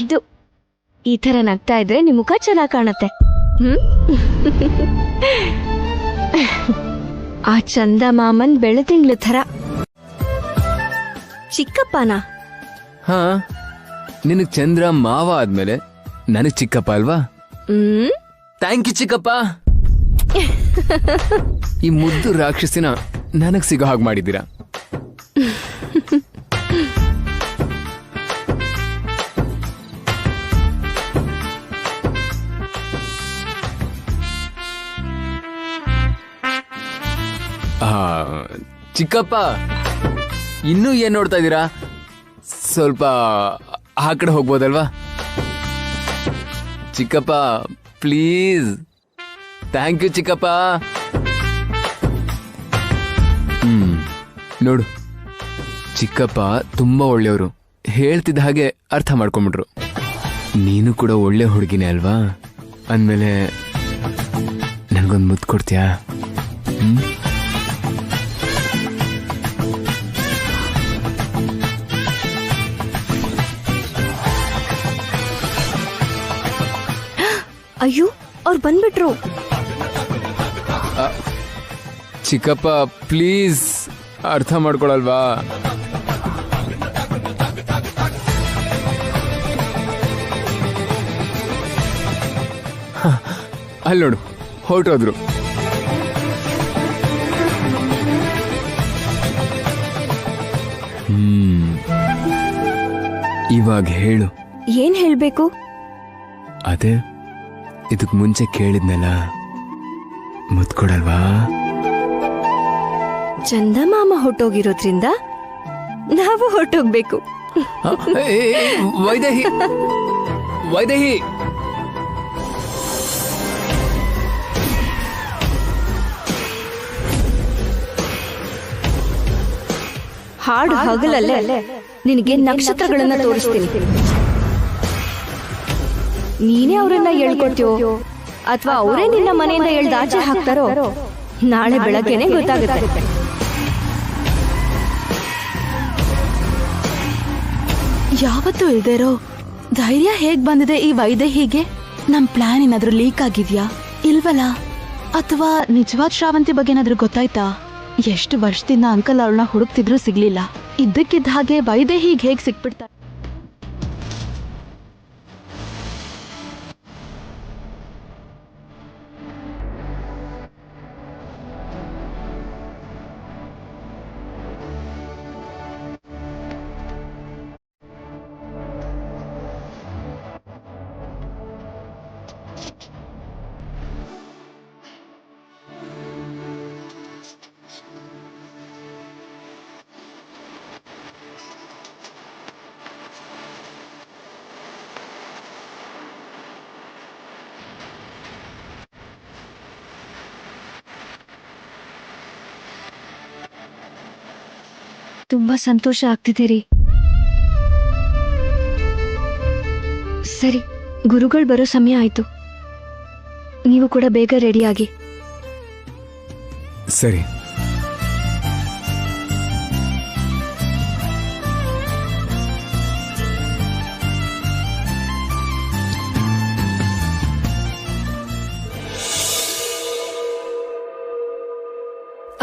ಇದು ಈ ತರ ನಗ್ತಾ ಇದ್ರೆ ನಿಮ್ ಮುಖ ಚೆನ್ನಾಗ್ ಕಾಣತ್ತೆ. ಆ ಚಂದಮಾಮನ್ ಬೆಳದಿಂಗ್ಳ ಥರ. ಚಿಕ್ಕಪ್ಪನ? ಹಾ, ನಿನಗ್ ಚಂದ್ರ ಮಾವ ಆದ್ಮೇಲೆ ನನಗ್ ಚಿಕ್ಕಪ್ಪ ಅಲ್ವಾ? ಥ್ಯಾಂಕ್ ಯು ಚಿಕ್ಕಪ್ಪ. ಈ ಮುದ್ದು ರಾಕ್ಷಸಿನ ನನಗ್ ಸಿಗೋ ಹಾಗೆ ಮಾಡಿದ್ದೀರಾ. ಚಿಕ್ಕಪ್ಪ, ಇನ್ನೂ ಏನ್ ನೋಡ್ತಾ ಇದ್ದೀರಾ? ಸ್ವಲ್ಪ ಆ ಕಡೆ ಹೋಗ್ಬೋದಲ್ವಾ? ಚಿಕ್ಕಪ್ಪ ಪ್ಲೀಸ್. ಥ್ಯಾಂಕ್ ಯು ಚಿಕ್ಕಪ್ಪ. ನೋಡು, ಚಿಕ್ಕಪ್ಪ ತುಂಬಾ ಒಳ್ಳೆಯವರು. ಹೇಳ್ತಿದ್ದ ಹಾಗೆ ಅರ್ಥ ಮಾಡ್ಕೊಂಬಿಟ್ರು. ನೀನು ಕೂಡ ಒಳ್ಳೆ ಹುಡುಗಿನೇ ಅಲ್ವಾ? ಅಂದ್ಮೇಲೆ ನನ್ಗೊಂದು ಮುತ್ತು ಕೊಡ್ತೀಯಾ? ಅಯ್ಯೋ ಅವ್ರು ಬಂದ್ಬಿಟ್ರು. ಚಿಕ್ಕಪ್ಪ ಪ್ಲೀಸ್ ಅರ್ಥ ಮಾಡ್ಕೊಳಲ್ವಾ? ಅಲ್ಲಿ ನೋಡು ಹೊರಟೋದ್ರು. ಇವಾಗ ಹೇಳು. ಏನ್ ಹೇಳ್ಬೇಕು? ಅದೇ ಇದಕ್ ಮುಂಚೆ ಕೇಳಿದ್ನಲ್ಲ, ಮುತ್ಕೊಡಲ್ವಾ? ಚಂದಮಾಮ ಹೊಟ್ಟೋಗಿರೋದ್ರಿಂದ ನಾವು ಹೊಟ್ಟೋಗ್ಬೇಕು. ವೈದೇಹಿ ವೈದೇಹಿ ಹಾಡು ಹಗಲಲ್ಲೇ ನಿನಗೆ ನಕ್ಷತ್ರಗಳನ್ನ ತೋರಿಸ್ತೀನಿ. ನೀನೇ ಅವರನ್ನ ಹೇಳ್ಕೊಡ್ತೀಯೋ ಅಥವಾ ಅವರೇ ನಿನ್ನ ಮನೆಯಿಂದ ಎಳ್ದು ಆಚೆ ಹಾಕ್ತಾರೋ ನಾಳೆ ಬೆಳಗ್ಗೆನೆ ಗೊತ್ತಾಗುತ್ತೆ. ಯಾವತ್ತೂ ಇಲ್ದೇರೋ ಧೈರ್ಯ ಹೇಗ್ ಬಂದಿದೆ ಈ ವೈದೇಹಿಗೆ? ನಮ್ ಪ್ಲಾನ್ ಏನಾದ್ರೂ ಲೀಕ್ ಆಗಿದ್ಯಾ ಇಲ್ವಲ್ಲ? ಅಥವಾ ನಿಜವಾದ ಶ್ರಾವಂತಿ ಬಗ್ಗೆ ಏನಾದ್ರೂ ಗೊತ್ತಾಯ್ತಾ? ಎಷ್ಟು ವರ್ಷದಿಂದ ಅಂಕಲ್ ಅವಳನ್ನ ಹುಡುಕ್ತಿದ್ರು ಸಿಗ್ಲಿಲ್ಲ. ಇದ್ದಕ್ಕಿದ್ದ ಹಾಗೆ ವೈದೇಹಿಗೆ ಹೇಗ್ ಸಿಕ್ಬಿಡ್ತಾರೆ? ತುಂಬಾ ಸಂತೋಷ ಆಗ್ತಿದೆ ರೀ. ಸರಿ, ಗುರುಗಳು ಬರೋ ಸಮಯ ಆಯ್ತು. ನೀವು ಕೂಡ ಬೇಗ ರೆಡಿಯಾಗಿ. ಸರಿ.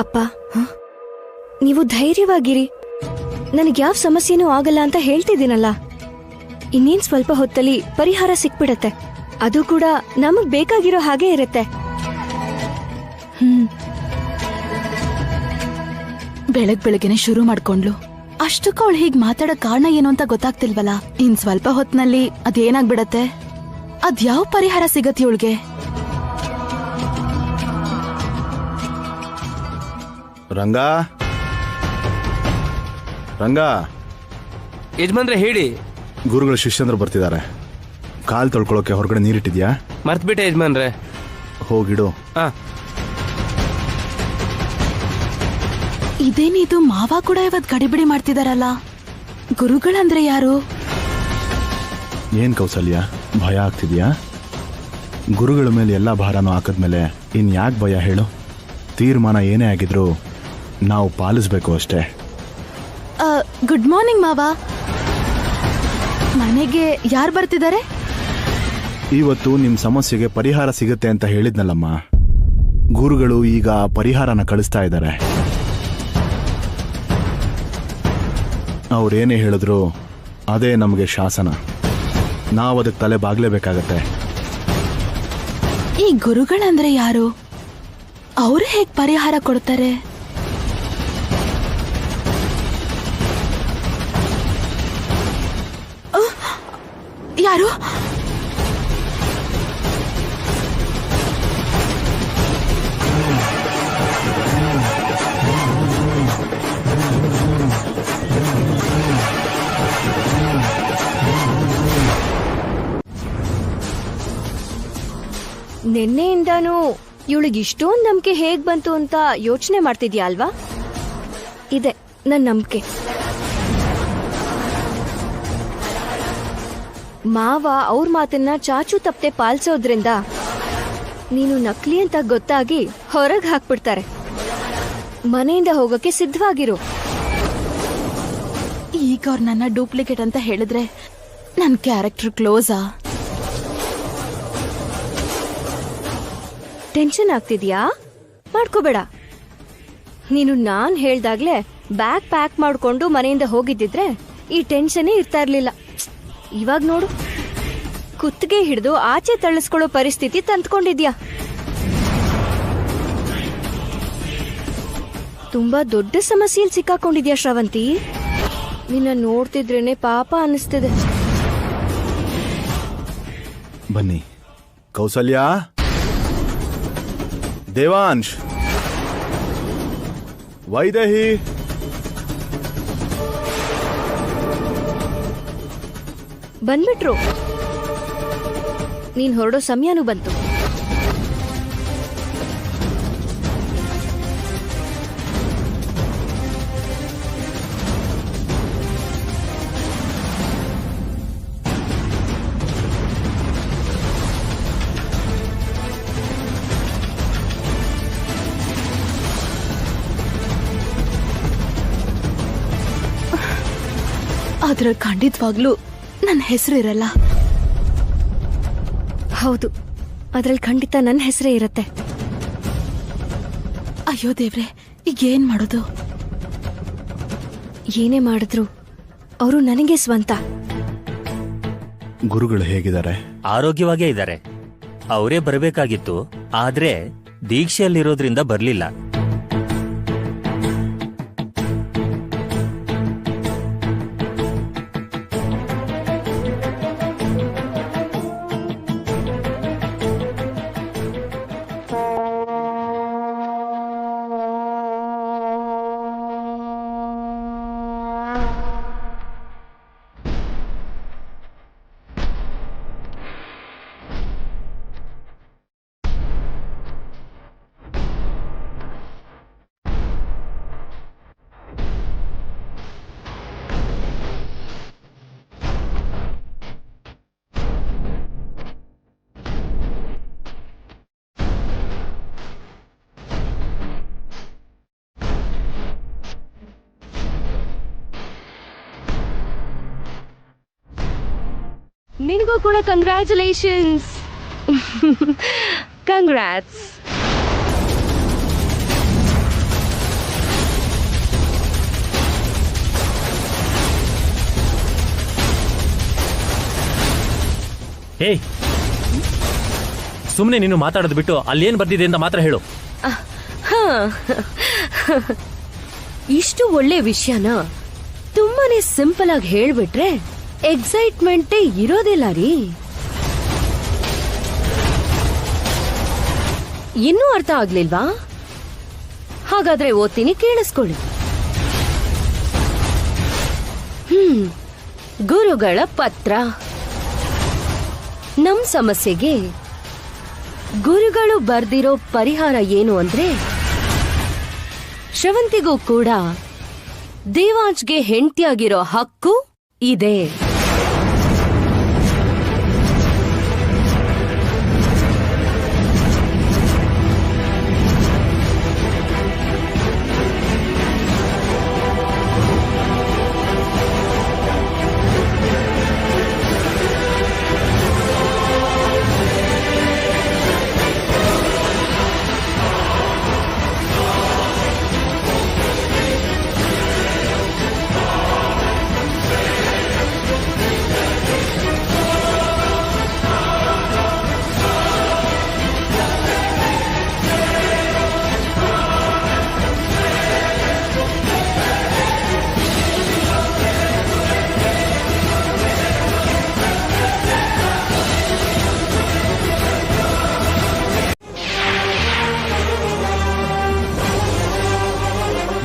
ಅಪ್ಪ, ನೀವು ಧೈರ್ಯವಾಗಿರಿ. ನನಗೆ ಯಾವ ಸಮಸ್ಯೆನೂ ಆಗಲ್ಲ ಅಂತ ಹೇಳ್ತಿದ್ದೀನಲ್ಲ. ಇನ್ನೇನ್ ಸ್ವಲ್ಪ ಹೊತ್ತಲ್ಲಿ ಪರಿಹಾರ ಸಿಕ್ಬಿಡತ್ತೆ. ಅದು ಕೂಡ ನಮಗ್ ಬೇಕಾಗಿರೋ ಹಾಗೆ ಇರುತ್ತೆ. ಬೆಳಗ್ಗೆನೆ ಶುರು ಮಾಡ್ಕೊಂಡ್ಲು. ಅಷ್ಟಕ್ಕೂ ಅವಳು ಹೀಗ್ ಮಾತಾಡೋ ಕಾರಣ ಏನು ಅಂತ ಗೊತ್ತಾಗ್ತಿಲ್ವಲ್ಲ. ಇನ್ ಸ್ವಲ್ಪ ಹೊತ್ನಲ್ಲಿ ಅದೇನಾಗ್ಬಿಡತ್ತೆ? ಅದ್ಯಾವ ಪರಿಹಾರ ಸಿಗತ್ತೆ ಇವಳಿಗೆ? ರಂಗ ರಂಗ, ಯಜಮಾನ್ರೆ ಹೇಳಿ. ಗುರುಗಳ ಶಿಷ್ಯಂದ್ರು ಬರ್ತಿದ್ದಾರೆ. ಕಾಲ್ ತೊಳ್ಕೊಳಕ್ಕೆ ಹೊರಗಡೆ ನೀರಿಟ್ಟಿದ್ಯಾ? ಮರ್ತ್ಬಿಟ್ಟೆ ಯಜಮಾನ್ರೆ. ಹೋಗಿಡು. ಇದೇನಿದು, ಮಾವ ಕೂಡ ಇವತ್ ಗಡಿಬಿಡಿ ಮಾಡ್ತಿದಾರಲ್ಲ. ಗುರುಗಳಂದ್ರೆ ಯಾರು? ಏನ್ ಕೌಸಲ್ಯ, ಭಯ ಆಗ್ತಿದ್ಯಾ? ಗುರುಗಳ ಮೇಲೆ ಎಲ್ಲಾ ಭಾರನೂ ಹಾಕದ್ಮೇಲೆ ಇನ್ ಯಾಕೆ ಭಯ ಹೇಳು? ತೀರ್ಮಾನ ಏನೇ ಆಗಿದ್ರು ನಾವು ಪಾಲಿಸ್ಬೇಕು ಅಷ್ಟೇ. ಗುಡ್ ಮಾರ್ನಿಂಗ್ ಮಾವ. ಮನೆಗೆ ಯಾರು ಬರ್ತಿದ್ದಾರೆ? ಇವತ್ತು ನಿಮ್ ಸಮಸ್ಯೆಗೆ ಪರಿಹಾರ ಸಿಗುತ್ತೆ ಅಂತ ಹೇಳಿದ್ನಲ್ಲಮ್ಮ. ಗುರುಗಳು ಈಗ ಪರಿಹಾರನ ಕಳಿಸ್ತಾ ಇದ್ದಾರೆ. ಅವ್ರೇನೇ ಹೇಳಿದ್ರು ಅದೇ ನಮಗೆ ಶಾಸನ. ನಾವು ಅದಕ್ಕೆ ತಲೆ ಬಾಗ್ಲೇಬೇಕಾಗತ್ತೆ. ಈ ಗುರುಗಳಂದ್ರೆ ಯಾರು? ಅವ್ರು ಹೇಗ್ ಪರಿಹಾರ ಕೊಡ್ತಾರೆ? ಯಾರು? ನಿನ್ನೆಯಿಂದಾನು ಇವಳಿಗೆ ಇಷ್ಟೊಂದು ನಂಬಿಕೆ ಹೇಗ್ ಬಂತು ಅಂತ ಯೋಚನೆ ಮಾಡ್ತಿದ್ಯಾ ಅಲ್ವಾ? ಇದೆ ನನ್ನ ನಂಬಿಕೆ. ಮಾವ ಅವ್ರ ಮಾತನ್ನ ಚಾಚು ತಪ್ಪದೆ ಪಾಲಿಸೋದ್ರಿಂದ ನೀನು ನಕಲಿ ಅಂತ ಗೊತ್ತಾಗಿ ಹೊರಗೆ ಹಾಕ್ಬಿಡ್ತಾರೆ. ಮನೆಯಿಂದ ಹೋಗಕ್ಕೆ ಸಿದ್ಧವಾಗಿರು. ಈಗ ಅವ್ರು ನನ್ನ ಡೂಪ್ಲಿಕೇಟ್ ಅಂತ ಹೇಳಿದ್ರೆ ನನ್ ಕ್ಯಾರೆಕ್ಟರ್ ಕ್ಲೋಸಾ? ಟೆನ್ಷನ್ ಆಗ್ತಿದ್ಯಾ? ಮಾಡ್ಕೋಬೇಡ. ನೀನು ನಾನ್ ಹೇಳ್ದಾಗ್ಲೇ ಬ್ಯಾಗ್ ಪ್ಯಾಕ್ ಮಾಡ್ಕೊಂಡು ಮನೆಯಿಂದ ಹೋಗಿದ್ದಿದ್ರೆ ಈ ಟೆನ್ಷನ್ನೇ ಇರ್ತಾ ಇರ್ಲಿಲ್ಲ. ಇವಾಗ ನೋಡು, ಕುತ್ತಿಗೆ ಹಿಡಿದು ಆಚೆ ತಳ್ಳಿಸ್ಕೊಳ್ಳೋ ಪರಿಸ್ಥಿತಿ ತಂದ್ಕೊಂಡಿದ್ಯಾ. ತುಂಬಾ ದೊಡ್ಡ ಸಮಸ್ಯೆಯಲ್ಲಿ ಸಿಕ್ಕಾಕೊಂಡಿದ್ಯಾ ಶ್ರವಂತಿ. ನಿನ್ನ ನೋಡ್ತಿದ್ರೇನೆ ಪಾಪ ಅನಿಸ್ತಿದೆ. ಬನ್ನಿ. ಕೌಸಲ್ಯ, ದೇವಾಂಶ್, ವೈದೇಹಿ, ಬಂದ್ಬಿಟ್ರು. ನೀನ್ ಹೊರಡೋ ಸಮಯನೂ ಬಂತು. ಆದ್ರೆ ಖಂಡಿತವಾಗ್ಲೂ ನನ್ನ ಹೆಸರಿರಲ್ಲ. ಹೌದು, ಅದ್ರಲ್ಲಿ ಖಂಡಿತ ನನ್ನ ಹೆಸರೇ ಇರತ್ತೆ. ಅಯ್ಯೋ ದೇವ್ರೆ, ಈಗ ಏನ್ ಮಾಡೋದು? ಏನೇ ಮಾಡಿದ್ರು ಅವರು ನನಗೆ ಸ್ವಂತ. ಗುರುಗಳು ಹೇಗಿದ್ದಾರೆ? ಆರೋಗ್ಯವಾಗೇ ಇದ್ದಾರೆ. ಅವರೇ ಬರಬೇಕಾಗಿತ್ತು, ಆದ್ರೆ ದೀಕ್ಷೆಯಲ್ಲಿರೋದ್ರಿಂದ ಬರ್ಲಿಲ್ಲ. ನಿನಗೂ ಕೂಡ ಕಂಗ್ರ್ಯಾಚುಲೇಷನ್ಸ್. ಕಂಗ್ರಾಟ್ಸ್. ಏಯ್, ಸುಮ್ಮನೆ ನೀನು ಮಾತಾಡೋದು ಬಿಟ್ಟು ಅಲ್ಲೇನ್ ಬರ್ದಿದೆ ಅಂತ ಮಾತ್ರ ಹೇಳು. ಇಷ್ಟು ಒಳ್ಳೆ ವಿಷಯನ ತುಂಬಾನೇ ಸಿಂಪಲ್ ಆಗಿ ಹೇಳ್ಬಿಟ್ರೆ ಎಕ್ಸೈಟ್ಮೆಂಟೇ ಇರೋದಿಲ್ಲ ರೀ. ಇನ್ನೂ ಅರ್ಥ ಆಗ್ಲಿಲ್ವಾ? ಹಾಗಾದ್ರೆ ಓದ್ತೀನಿ, ಕೇಳಿಸ್ಕೊಳ್ಳಿ. ಗುರುಗಳ ಪತ್ರ. ನಮ್ ಸಮಸ್ಯೆಗೆ ಗುರುಗಳು ಬರ್ದಿರೋ ಪರಿಹಾರ ಏನು ಅಂದ್ರೆ, ಶ್ರವಂತಿಗೂ ಕೂಡ ದೇವಾಂಶ್ಗೆ ಹೆಂಡತಿಯಾಗಿರೋ ಹಕ್ಕು ಇದೆ.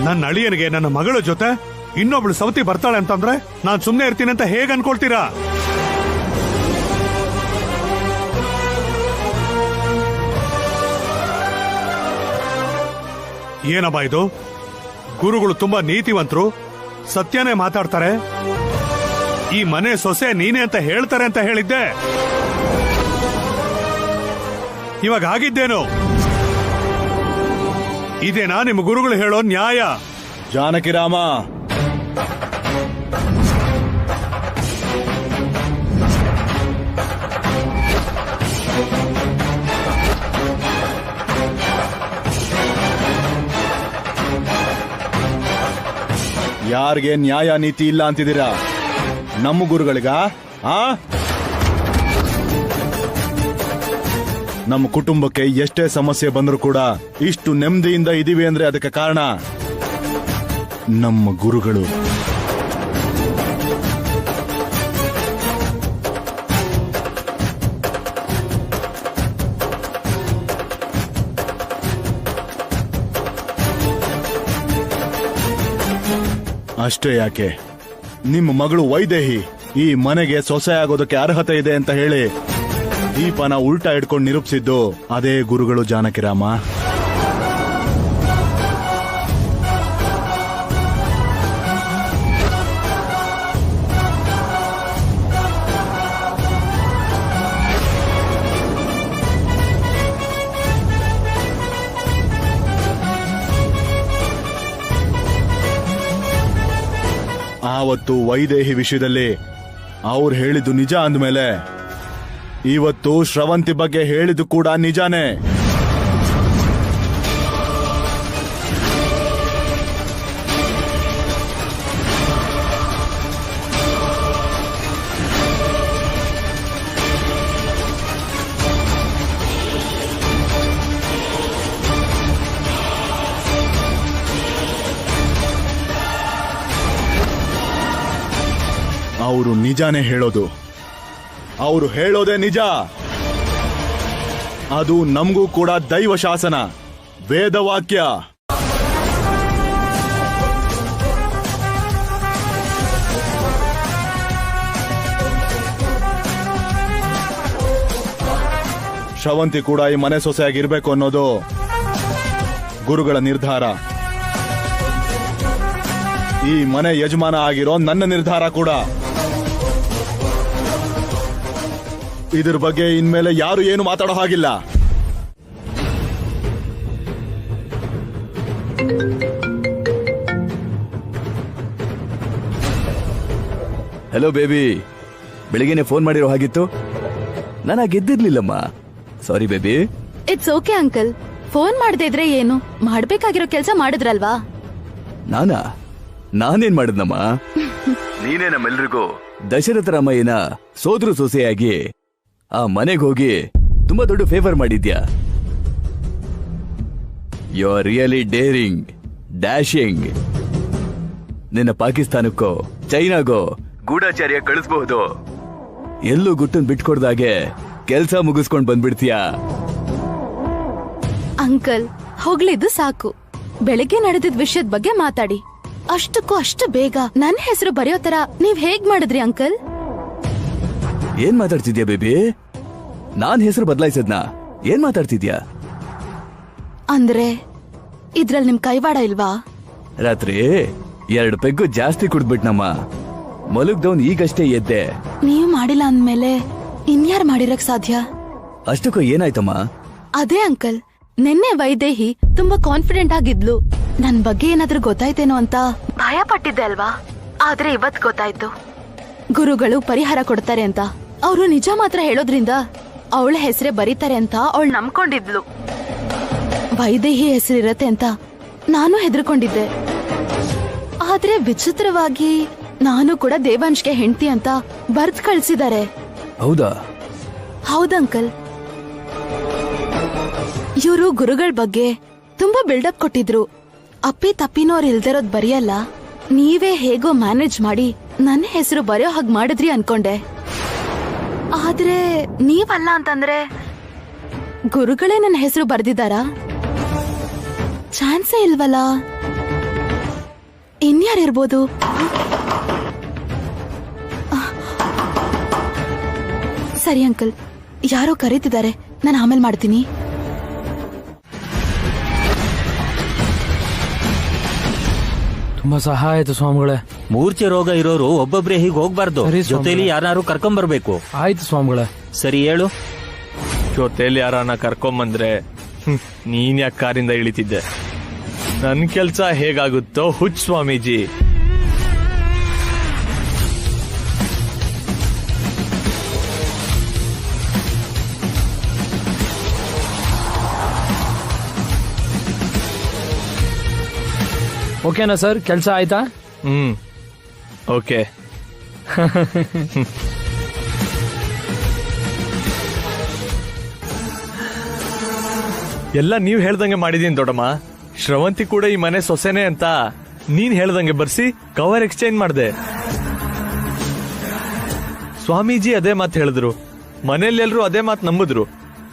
ನನ್ನ ಅಳಿಯನಿಗೆ ನನ್ನ ಮಗಳ ಜೊತೆ ಇನ್ನೊಬ್ಳು ಸವತಿ ಬರ್ತಾಳೆ ಅಂತಂದ್ರೆ ನಾನ್ ಸುಮ್ನೆ ಇರ್ತೀನಿ ಅಂತ ಹೇಗ್ ಅನ್ಕೊಳ್ತೀರಾ? ಏನಬ್ಬಾ ಇದು? ಗುರುಗಳು ತುಂಬಾ ನೀತಿವಂತರು, ಸತ್ಯನೇ ಮಾತಾಡ್ತಾರೆ. ಈ ಮನೆ ಸೊಸೆ ನೀನೆ ಅಂತ ಹೇಳ್ತಾರೆ ಅಂತ ಹೇಳಿದ್ದೆ. ಇವಾಗ ಆಗಿದ್ದೇನು? ಇದೇನಾ ನಿಮ್ಮ ಗುರುಗಳು ಹೇಳೋ ನ್ಯಾಯ? ಜಾನಕಿರಾಮ, ಯಾರಿಗೆ ನ್ಯಾಯ ನೀತಿ ಇಲ್ಲ ಅಂತಿದ್ದೀರಾ? ನಮ್ಮ ಗುರುಗಳಿಗ? ಆ ನಮ್ಮ ಕುಟುಂಬಕ್ಕೆ ಎಷ್ಟೇ ಸಮಸ್ಯೆ ಬಂದರೂ ಕೂಡ ಇಷ್ಟು ನೆಮ್ಮದಿಯಿಂದ ಇದೀವಿ ಅಂದ್ರೆ ಅದಕ್ಕೆ ಕಾರಣ ನಮ್ಮ ಗುರುಗಳು. ಅಷ್ಟೇ ಯಾಕೆ, ನಿಮ್ಮ ಮಗಳು ವೈದೇಹಿ ಈ ಮನೆಗೆ ಸೊಸೆ ಆಗೋದಕ್ಕೆ ಅರ್ಹತೆ ಇದೆ ಅಂತ ಹೇಳಿ ದೀಪನ ಉಲ್ಟಾ ಇಟ್ಕೊಂಡು ನಿರೂಪಿಸಿದ್ದು ಅದೇ ಗುರುಗಳು ಜಾನಕಿರಾಮ. ಆವತ್ತು ವೈದೇಹಿ ವಿಷಯದಲ್ಲಿ ಅವ್ರು ಹೇಳಿದ್ದು ನಿಜ ಅಂದ್ಮೇಲೆ ಇವತ್ತು ಶ್ರವಂತಿ ಬಗ್ಗೆ ಹೇಳಿದ್ದು ಕೂಡ ನಿಜಾನೇ. ಅವರು ನಿಜಾನೇ ಹೇಳೋದು, ಅವರು ಹೇಳೋದೇ ನಿಜ. ಅದು ನಮಗೂ ಕೂಡ ದೈವ ಶಾಸನ, ವೇದವಾಕ್ಯ. ಶ್ರವಂತಿ ಕೂಡ ಈ ಮನೆ ಸೊಸೆಯಾಗಿರ್ಬೇಕು ಅನ್ನೋದು ಗುರುಗಳ ನಿರ್ಧಾರ. ಈ ಮನೆ ಯಜಮಾನ ಆಗಿರೋ ನನ್ನ ನಿರ್ಧಾರ ಕೂಡ. ಇದ್ರ ಬಗ್ಗೆ ಇನ್ಮೇಲೆ ಯಾರು ಏನು ಮಾತಾಡೋ ಹಾಗಿಲ್ಲ. ಹಲೋ ಬೇಬಿ, ಬೆಳಿಗ್ಗೆನೆ ಫೋನ್ ಮಾಡಿರೋ ಹಾಗಿತ್ತು. ನಾನು ಗೆದ್ದಿರ್ಲಿಲ್ಲಮ್ಮ, sorry baby. It's okay uncle. Phone ಮಾಡದೇ ಇದ್ರೆ ಏನು, ಮಾಡ್ಬೇಕಾಗಿರೋ ಕೆಲಸ ಮಾಡಿದ್ರಲ್ವಾ? ನಾನೇನ್ ಮಾಡಿದ್ನಮ್ಮ? ನೀನೇ ನಮ್ಮೆಲ್ರಿಗೂ ದಶರಥ ರಾಮಯ್ಯನ ಸೋದರ ಸೊಸೆಯಾಗಿ ಆ ಮನೆಗೆ ಹೋಗಿ ತುಂಬಾ ದೊಡ್ಡ ಫೇವರ್ ಮಾಡಿದ್ಯಾ. You are really daring, dashing. ನಿನ್ನ ಪಾಕಿಸ್ತಾನಕ್ಕೋ ಚೈನಾಗೋ ಗೂಢಾಚಾರ್ಯ ಕಳಿಸಬಹುದು. ಎಲ್ಲೂ ಗುಟ್ಟನ್ ಬಿಟ್ಕೊಡ್ದಾಗೆ ಕೆಲ್ಸ ಮುಗಿಸ್ಕೊಂಡ್ ಬಂದ್ಬಿಡ್ತೀಯಾ. ಅಂಕಲ್, ಹೋಗ್ಲಿದ್ದು ಸಾಕು. ಬೆಳಗ್ಗೆ ನಡೆದಿದ್ ವಿಷಯದ ಬಗ್ಗೆ ಮಾತಾಡಿ. ಅಷ್ಟಕ್ಕೂ ಅಷ್ಟು ಬೇಗ ನನ್ನ ಹೆಸರು ಬರೆಯೋ ತರ ನೀವ್ ಹೇಗ್ ಮಾಡಿದ್ರಿ ಅಂಕಲ್? ಏನ್ ಮಾತಾಡ್ತಿದ್ಯಾ ಬೇಬಿ? ನಾನ್ ಹೆಸರು ಬದಲಾಯಿಸದ್ನಾ? ಏನ್ ಮಾತಾಡ್ತಿದ್ಯಾ? ಅಂದ್ರೆ ಇದ್ರಲ್ಲಿ ನಿಮ್ ಕೈವಾಡ ಇಲ್ವಾ? ರಾತ್ರಿ 2 ಪೆಗ್ಗು ಜಾಸ್ತಿ ಕುಡ್ದ್ಬಿಟ್ನಮ್ಮ. ಮಲಗ್ದವನ್ ಈಗಷ್ಟೇ ಎದ್ದೆ. ನೀವ್ ಮಾಡಿಲ್ಲ ಅಂದ್ಮೇಲೆ ಇನ್ಯಾರು ಮಾಡಿರಕ್ ಸಾಧ್ಯ? ಅಷ್ಟಕ್ಕೂ ಏನಾಯ್ತಮ್ಮ? ಅದೇ ಅಂಕಲ್, ನಿನ್ನೆ ವೈದೇಹಿ ತುಂಬಾ ಕಾನ್ಫಿಡೆಂಟ್ ಆಗಿದ್ಲು. ನನ್ ಬಗ್ಗೆ ಏನಾದ್ರೂ ಗೊತ್ತಾಯ್ತೇನೋ ಅಂತ ಭಯ ಪಟ್ಟಿದ್ದೆ ಅಲ್ವಾ? ಆದ್ರೆ ಇವತ್ ಗೊತ್ತಾಯ್ತು, ಗುರುಗಳು ಪರಿಹಾರ ಕೊಡ್ತಾರೆ ಅಂತ. ಅವರು ನಿಜ ಮಾತ್ರ ಹೇಳೋದ್ರಿಂದ ಅವಳ ಹೆಸರೇ ಬರೀತಾರೆ ಅಂತ ಅವಳು ನಂಬ್ಕೊಂಡಿದ್ಲು. ವೈದೇಹಿ ಹೆಸರಿರತ್ತೆ ಅಂತ ನಾನು ಹೆದರ್ಕೊಂಡಿದ್ದೆ. ಆದ್ರೆ ವಿಚಿತ್ರವಾಗಿ ನಾನು ಕೂಡ ದೇವಾಂಶ್ಗೆ ಹೆಂಡತಿ ಅಂತ ಬರ್ದ್ ಕಳ್ಸಿದ್ದಾರೆ. ಹೌದಾ? ಹೌದಂಕಲ್. ಇವರು ಗುರುಗಳ ಬಗ್ಗೆ ತುಂಬಾ ಬಿಲ್ಡಪ್ ಕೊಟ್ಟಿದ್ರು. ಅಪ್ಪಿ ತಪ್ಪಿನೋರ್ ಇಲ್ದಿರೋದ್ ಬರೆಯಲ್ಲ, ನೀವೇ ಹೇಗೋ ಮ್ಯಾನೇಜ್ ಮಾಡಿ ನನ್ನ ಹೆಸರು ಬರೆಯೋ ಹಾಗೆ ಮಾಡಿದ್ರಿ ಅನ್ಕೊಂಡೆ. ಆದ್ರೆ ನೀವಲ್ಲ ಅಂತಂದ್ರೆ ಗುರುಗಳೇ ನನ್ನ ಹೆಸರು ಬರ್ದಿದ್ದಾರಾ? ಚಾನ್ಸೇ ಇಲ್ವಲ್ಲ. ಇನ್ಯಾರಿರ್ಬೋದು? ಸರಿ ಅಂಕಲ್, ಯಾರೋ ಕರೀತಿದ್ದಾರೆ, ನಾನು ಆಮೇಲೆ ಮಾಡ್ತೀನಿ. ತುಂಬಾ ಸಹಾಯ ಆಯ್ತು ಸ್ವಾಮಿಗಳೇ. ಮೂರ್ಛೆ ರೋಗ ಇರೋರು ಒಬ್ಬೊಬ್ರೆ ಹೀಗೆ ಹೋಗ್ಬಾರ್ದು, ಜೊತೆಲಿ ಯಾರು ಕರ್ಕೊಂಬರ್ಬೇಕು. ಆಯ್ತು ಸ್ವಾಮಿಗಳೇ. ಸರಿ ಹೇಳು. ಜೊತೆಲಿ ಯಾರನ್ನ ಕರ್ಕೊಂಬಂದ್ರೆ ನೀನ್ ಯಾಕೆ ಕಾರಿಂದ ಇಳಿತಿದ್ದೆ? ನನ್ ಕೆಲ್ಸ ಹೇಗಾಗುತ್ತೋ ಹುಚ್ಚ ಸ್ವಾಮೀಜಿ. ಓಕೆನಾ ಸರ್, ಕೆಲಸ ಆಯ್ತಾ? ಓಕೆ. ಎಲ್ಲ ನೀವ್ ಹೇಳ್ದಂಗೆ ಮಾಡಿದೀನಿ ದೊಡ್ಡಮ್ಮ. ಶ್ರವಂತಿ ಕೂಡ ಈ ಮನೆ ಸೊಸೆನೆ ಅಂತ ನೀನ್ ಹೇಳ್ದಂಗೆ ಬರ್ಸಿ ಕವರ್ ಎಕ್ಸ್ಚೇಂಜ್ ಮಾಡ್ದೆ. ಸ್ವಾಮೀಜಿ ಅದೇ ಮಾತು ಹೇಳಿದ್ರು, ಮನೇಲೆಲ್ರೂ ಅದೇ ಮಾತು ನಂಬಿದ್ರು.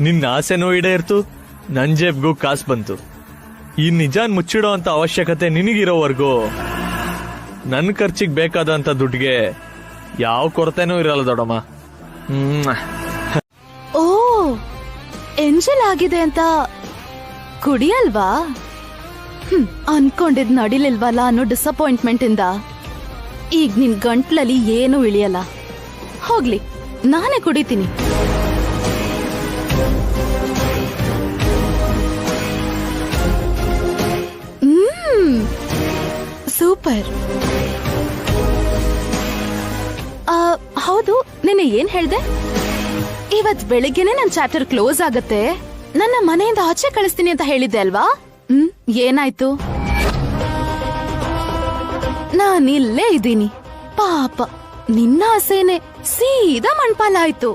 ನಿನ್ನ ಆಸೆನೂ ಈಡೇರ್ತು, ನನ್ ಜೇಬ್ಗೂ ಕಾಸು ಬಂತು. ಈ ನಿಜಾನ್ ಮುಚ್ಚಿಡೋ ಅಂತ ಅವಶ್ಯಕತೆ ನಿನಗಿರೋವರೆಗೂ ನನ್ ಖರ್ಚಿಗೆ ಬೇಕಾದಂತ ದುಡ್ಡಿಗೆ ಯಾವ ಕೊರತೆನೂ ಇರಲ್ಲ ದೊಡ್ಡಮ್ಮ. ಓ, ಎಂಜಲ್ ಆಗಿದೆ ಅಂತ ಕುಡಿಯಲ್ವಾ? ಅನ್ಕೊಂಡಿದ್ ನಡಿಲಿಲ್ವಲ್ಲ ಅನ್ನೋ ಡಿಸಪಾಯಿಂಟ್ಮೆಂಟ್ ಇಂದ ಈಗ ನಿನ್ ಗಂಟ್ಲಲ್ಲಿ ಏನೂ ಇಳಿಯಲ್ಲ. ಹೋಗ್ಲಿ, ನಾನೇ ಕುಡಿತೀನಿ. ಸೂಪರ್. ಹೌದು, ನಿನ್ನೆ ಏನ್ ಹೇಳ್ದೆ? ಇವತ್ ಬೆಳಿಗ್ಗೆನೆ ನನ್ ಚಾಪ್ಟರ್ ಕ್ಲೋಸ್ ಆಗತ್ತೆ, ನನ್ನ ಮನೆಯಿಂದ ಆಚೆ ಕಳಿಸ್ತೀನಿ ಅಂತ ಹೇಳಿದ್ದೆ ಅಲ್ವಾ? ಏನಾಯ್ತು? ನಾನಿಲ್ಲೇ ಇದ್ದೀನಿ. ಪಾಪ, ನಿನ್ನ ಆಸೆನೆ ಸೀದಾ ಮಣ್ಪಾಲ ಆಯ್ತು.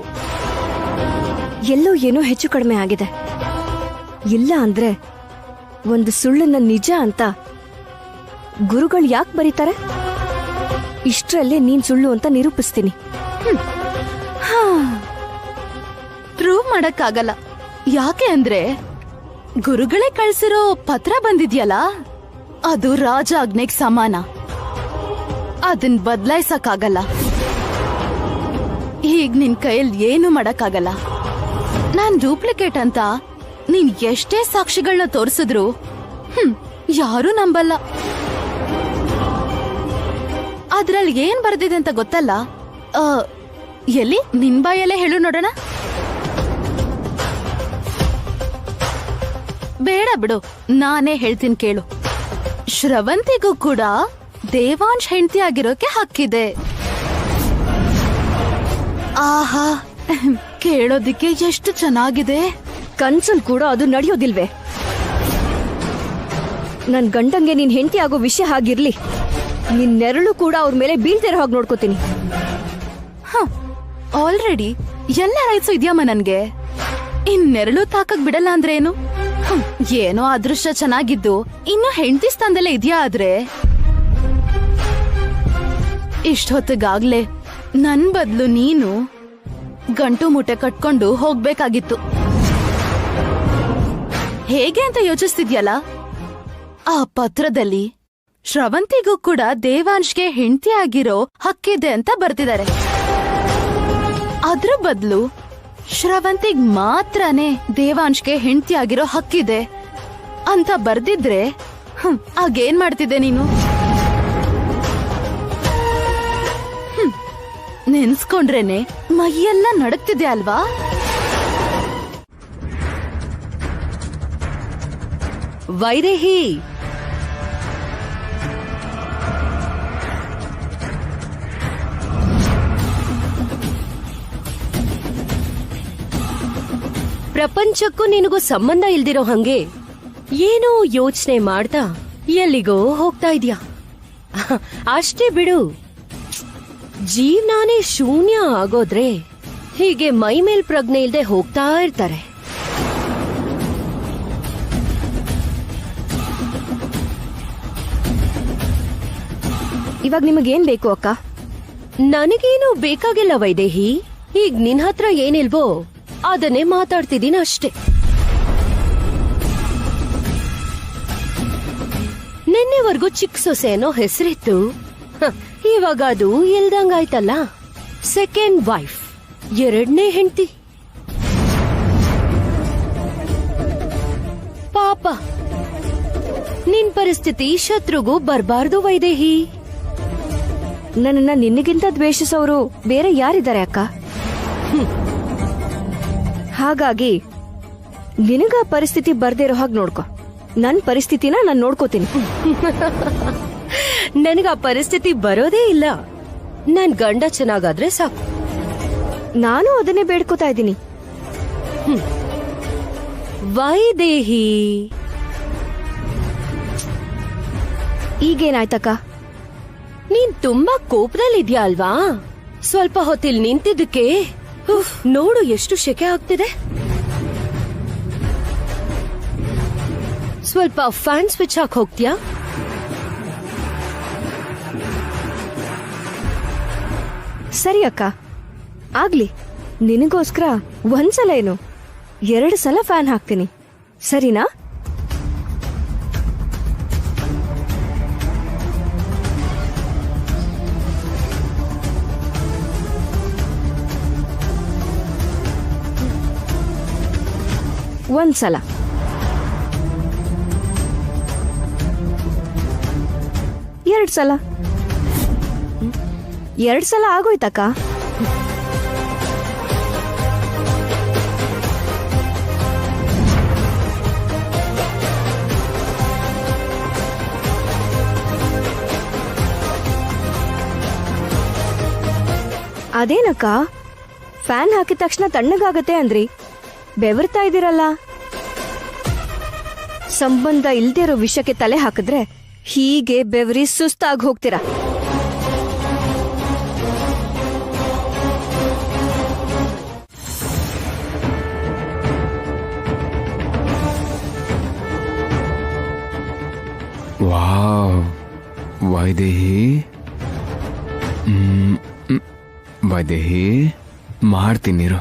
ಎಲ್ಲೋ ಏನೋ ಹೆಚ್ಚು ಕಡಿಮೆ ಆಗಿದೆ. ಇಲ್ಲ ಅಂದ್ರೆ ಒಂದು ಸುಳ್ಳನ್ನ ನಿಜ ಅಂತ ಗುರುಗಳು ಯಾಕೆ ಬರೀತಾರೆ? ಇಷ್ಟರಲ್ಲೇ ನೀನ್ ಸುಳ್ಳು ಅಂತ ನಿರೂಪಿಸ್ತೀನಿ. ಪ್ರೂವ್ ಮಾಡಕ್ಕಾಗಲ್ಲ. ಯಾಕೆ ಅಂದ್ರೆ ಗುರುಗಳೇ ಕಳ್ಸಿರೋ ಪತ್ರ ಬಂದಿದ್ಯಲ್ಲ, ಅದು ರಾಜ ಆಜ್ಞೆಗ್ ಸಮಾನ. ಅದನ್ ಬದಲಾಯಿಸಕ್ಕಾಗಲ್ಲ. ಈಗ ನಿನ್ ಕೈಯಲ್ಲಿ ಏನು ಮಾಡಕ್ಕಾಗಲ್ಲ. ನಾನ್ ಡೂಪ್ಲಿಕೇಟ್ ಅಂತ ನೀನ್ ಎಷ್ಟೇ ಸಾಕ್ಷಿಗಳನ್ನ ತೋರಿಸಿದ್ರು ಯಾರೂ ನಂಬಲ್ಲ. ಅದ್ರಲ್ಲಿ ಏನ್ ಬರ್ದಿದೆ ಅಂತ ಗೊತ್ತಲ್ಲ? ಎಲ್ಲಿ? ನಿನ್ ಬಾಯಲ್ಲೇ ಹೇಳು ನೋಡೋಣ. ಬೇಡ ಬಿಡು, ನಾನೇ ಹೇಳ್ತೀನಿ ಕೇಳು. ಶ್ರವಂತಿಗೂ ಕೂಡ ದೇವಾಂಶ್ ಹೆಂಡತಿ ಆಗಿರೋಕೆ ಹಕ್ಕಿದೆ. ಆಹಾ, ಕೇಳೋದಿಕ್ಕೆ ಎಷ್ಟು ಚೆನ್ನಾಗಿದೆ. ಕನ್ಸಲ್ ಕೂಡ ಅದು ನಡೆಯೋದಿಲ್ವೇ? ನನ್ ಗಂಡಂಗೆ ನೀನ್ ಹೆಂಡತಿ ಆಗೋ ವಿಷಯ ಹಾಗಿರ್ಲಿ, ನಿನ್ ನೆರಳು ಕೂಡ ಅವ್ರ ಮೇಲೆ ಬೀಳ್ತಿರೋ ಹಾಗೆ ನೋಡ್ಕೋತೀನಿ. ಆಲ್ರೆಡಿ ಎಲ್ಲ ರೈಟ್ಸು ಇದ್ಯಾಮ ನನ್ಗೆ. ಇನ್ ನೆರಳು ತಾಕಕ್ ಬಿಡಲ್ಲ ಅಂದ್ರೆ ಏನು? ಏನೋ ಅದೃಷ್ಟ ಚೆನ್ನಾಗಿದ್ದು ಇನ್ನು ಹೆಂಡತಿ ಸ್ಥಾನದಲ್ಲೇ ಇದ್ಯಾ? ಆದ್ರೆ ಇಷ್ಟೊತ್ತಿಗಾಗ್ಲೇ ನನ್ ಬದ್ಲು ನೀನು ಗಂಟು ಮೂಟೆ ಕಟ್ಕೊಂಡು ಹೋಗ್ಬೇಕಾಗಿತ್ತು. ಹೇಗೆ ಅಂತ ಯೋಚಿಸ್ತಿದ್ಯಲ್ಲ? ಆ ಪತ್ರದಲ್ಲಿ ಶ್ರವಂತಿಗೂ ಕೂಡ ದೇವಾಂಶ್ಗೆ ಹೆಂಡತಿ ಆಗಿರೋ ಹಕ್ಕಿದೆ ಅಂತ ಬರ್ತಿದ್ದಾರೆ. ಅದ್ರ ಬದಲು ಶ್ರವಂತಿಗ್ ಮಾತ್ರನೇ ದೇವಾಂಶ್ಗೆ ಹೆಂಡತಿ ಆಗಿರೋ ಹಕ್ಕಿದೆ ಅಂತ ಬರ್ದಿದ್ರೆ ಆಗೇನ್ ಮಾಡ್ತಿದ್ದೆ ನೀನು? ನೆನ್ಸ್ಕೊಂಡ್ರೇನೆ ಮೈಯೆಲ್ಲ ನಡಕ್ತಿದೆ ಅಲ್ವಾ? ವೈದೇಹಿ, ಪ್ರಪಂಚಕ್ಕೂ ನಿನಗೂ ಸಂಬಂಧ ಇಲ್ದಿರೋ ಹಂಗೆ ಏನೋ ಯೋಚನೆ ಮಾಡ್ತಾ ಎಲ್ಲಿಗೋ ಹೋಗ್ತಾ ಇದ್ಯಾ. ಅಷ್ಟೇ ಬಿಡು, ಜೀವನಾನೇ ಶೂನ್ಯ ಆಗೋದ್ರೆ ಹೀಗೆ ಮೈ ಮೇಲ್ ಪ್ರಜ್ಞೆ ಇಲ್ದೆ ಹೋಗ್ತಾ ಇರ್ತಾರೆ. ಇವಾಗ ನಿಮಗೇನ್ ಬೇಕು ಅಕ್ಕ? ನನಗೇನು ಬೇಕಾಗಿಲ್ಲ ವೈದೇಹಿ. ಈಗ ನಿನ್ ಹತ್ರ ಏನಿಲ್ವೋ ಅದನ್ನೇ ಮಾತಾಡ್ತಿದ್ದೀನಿ ಅಷ್ಟೇ. ನಿನ್ನೆವರೆಗೂ ಚಿಕ್ಕ ಸೊಸೆ ಅನ್ನೋ ಹೆಸರಿತ್ತು, ಇವಾಗ ಅದು ಇಲ್ದಂಗಾಯ್ತಲ್ಲ. ಸೆಕೆಂಡ್ ವೈಫ್, ಎರಡನೇ ಹೆಂಡತಿ. ಪಾಪ, ನಿನ್ ಪರಿಸ್ಥಿತಿ ಶತ್ರುಗೂ ಬರ್ಬಾರ್ದು ವೈದೇಹಿ. ನನ್ನನ್ನ ನಿನ್ನಗಿಂತ ದ್ವೇಷಿಸೋರು ಬೇರೆ ಯಾರಿದ್ದಾರೆ ಅಕ್ಕ? ಹಾಗಾಗಿ ನಿನಗ ಪರಿಸ್ಥಿತಿ ಬರ್ದಿರೋ ಹಾಗೆ ನೋಡ್ಕೊ. ನನ್ ಪರಿಸ್ಥಿತಿನ ನಾನ್ ನೋಡ್ಕೋತೀನಿ. ನನಗ ಆ ಪರಿಸ್ಥಿತಿ ಬರೋದೇ ಇಲ್ಲ. ನನ್ ಗಂಡ ಚೆನ್ನಾಗಾದ್ರೆ ಸಾಕು. ನಾನು ಅದನ್ನೇ ಬೇಡ್ಕೋತಾ ಇದ್ದೀನಿ. ವೈದೇಹಿ, ಈಗೇನಾಯ್ತಕ್ಕ? ನೀನ್ ತುಂಬಾ ಕೋಪದಲ್ಲಿದ್ಯಾ ಅಲ್ವಾ? ಸ್ವಲ್ಪ ಹೊತ್ತಿಲ್ ನಿಂತಿದ್ದಕ್ಕೆ ಉಫ್, ನೋಡು ಎಷ್ಟು ಶೆಕೆ ಆಗ್ತಿದೆ. ಸ್ವಲ್ಪ ಫ್ಯಾನ್ ಸ್ವಿಚ್ ಹಾಕ್ ಹೋಗ್ತೀಯಾ? ಸರಿ ಅಕ್ಕ, ಆಗ್ಲಿ. ನಿನಗೋಸ್ಕರ ಒಂದ್ಸಲ ಏನು 2 ಸಲ ಫ್ಯಾನ್ ಹಾಕ್ತೀನಿ, ಸರಿನಾ? ಒಂದ್ಸಲ. 2 ಸಲ. 2 ಸಲ ಆಗೋಯ್ತಕ್ಕ. ಅದೇನಕ್ಕ, ಫ್ಯಾನ್ ಹಾಕಿದ ತಕ್ಷಣ ತಣ್ಣಗಾಗತ್ತೆ ಅಂದ್ರಿ, ಬೆವರ್ತಾ ಇದ್ದೀರಲ್ಲ. ಸಂಬಂಧ ಇಲ್ದೇ ಇರೋ ವಿಷಯಕ್ಕೆ ತಲೆ ಹಾಕಿದ್ರೆ ಹೀಗೆ ಬೆವರಿ ಸುಸ್ತಾಗಿ ಹೋಗ್ತೀರಾ. ವಾವ್, ವೈದೇಹಿ. ವೈದೇಹಿ, ಮಾಡ್ತೀನಿರು.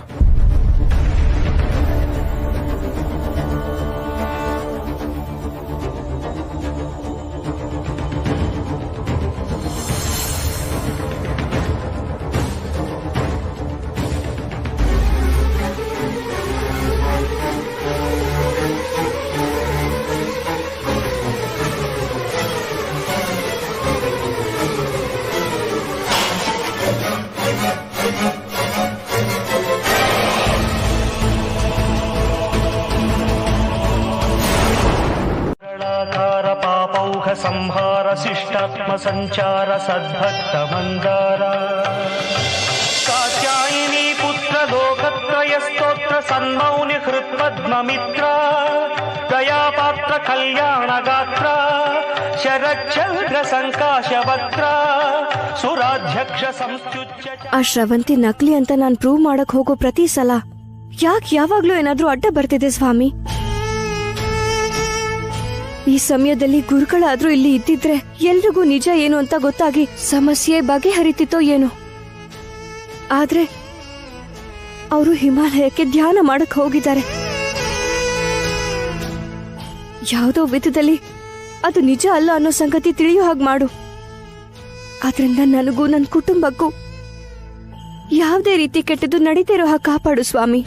ಸಂಹಾರ ಶಿಷ್ಟಾತ್ಮ ಸಂಚಾರ ಸದ್ಭಕ್ತ ಮಂದಾರ ಕಾತ್ಯಾಯಿನಿ ಪುತ್ರ ಲೋಕತ್ರಯ ಸ್ತೋತ್ರ ಸನ್ಮೌನಿ ಹೃತ್ಪದ್ಮ ಮಿತ್ರ ದಯಾಪಾತ್ರ ಕಲ್ಯಾಣ ಗಾತ್ರ ಶರಚ್ಛಂದ್ರ ಸಂಕಾಶವಕ್ರ ಸುರಾಧ್ಯಕ್ಷ ಸಂಸ್ತ್ಯುಚ್ಯ. ಆ ಶ್ರವಂತಿ ನಕಲಿ ಅಂತ ನಾನ್ ಪ್ರೂವ್ ಮಾಡಕ್ ಹೋಗೋ ಪ್ರತಿ ಸಲ ಯಾಕೆ ಯಾವಾಗ್ಲೂ ಏನಾದ್ರೂ ಅಡ್ಡ ಬರ್ತಿದೆ ಸ್ವಾಮಿ? ಈ ಸಮಯದಲ್ಲಿ ಗುರುಗಳಾದ್ರೂ ಇಲ್ಲಿ ಇದ್ದಿದ್ರೆ ಎಲ್ರಿಗೂ ನಿಜ ಏನು ಅಂತ ಗೊತ್ತಾಗಿ ಸಮಸ್ಯೆ ಬಗೆಹರಿತಿತ್ತೋ ಏನೋ. ಆದ್ರೆ ಅವರು ಹಿಮಾಲಯಕ್ಕೆ ಧ್ಯಾನ ಮಾಡಕ್ ಹೋಗಿದ್ದಾರೆ. ಯಾವುದೋ ವಿಧದಲ್ಲಿ ಅದು ನಿಜ ಅಲ್ಲ ಅನ್ನೋ ಸಂಗತಿ ತಿಳಿಯೋ ಹಾಗೆ ಮಾಡು. ಆದ್ರಿಂದ ನನಗೂ ನನ್ನ ಕುಟುಂಬಕ್ಕೂ ಯಾವುದೇ ರೀತಿ ಕೆಟ್ಟದ್ದು ನಡೀತಿರೋ ಹಾಗೆ ಕಾಪಾಡು ಸ್ವಾಮಿ.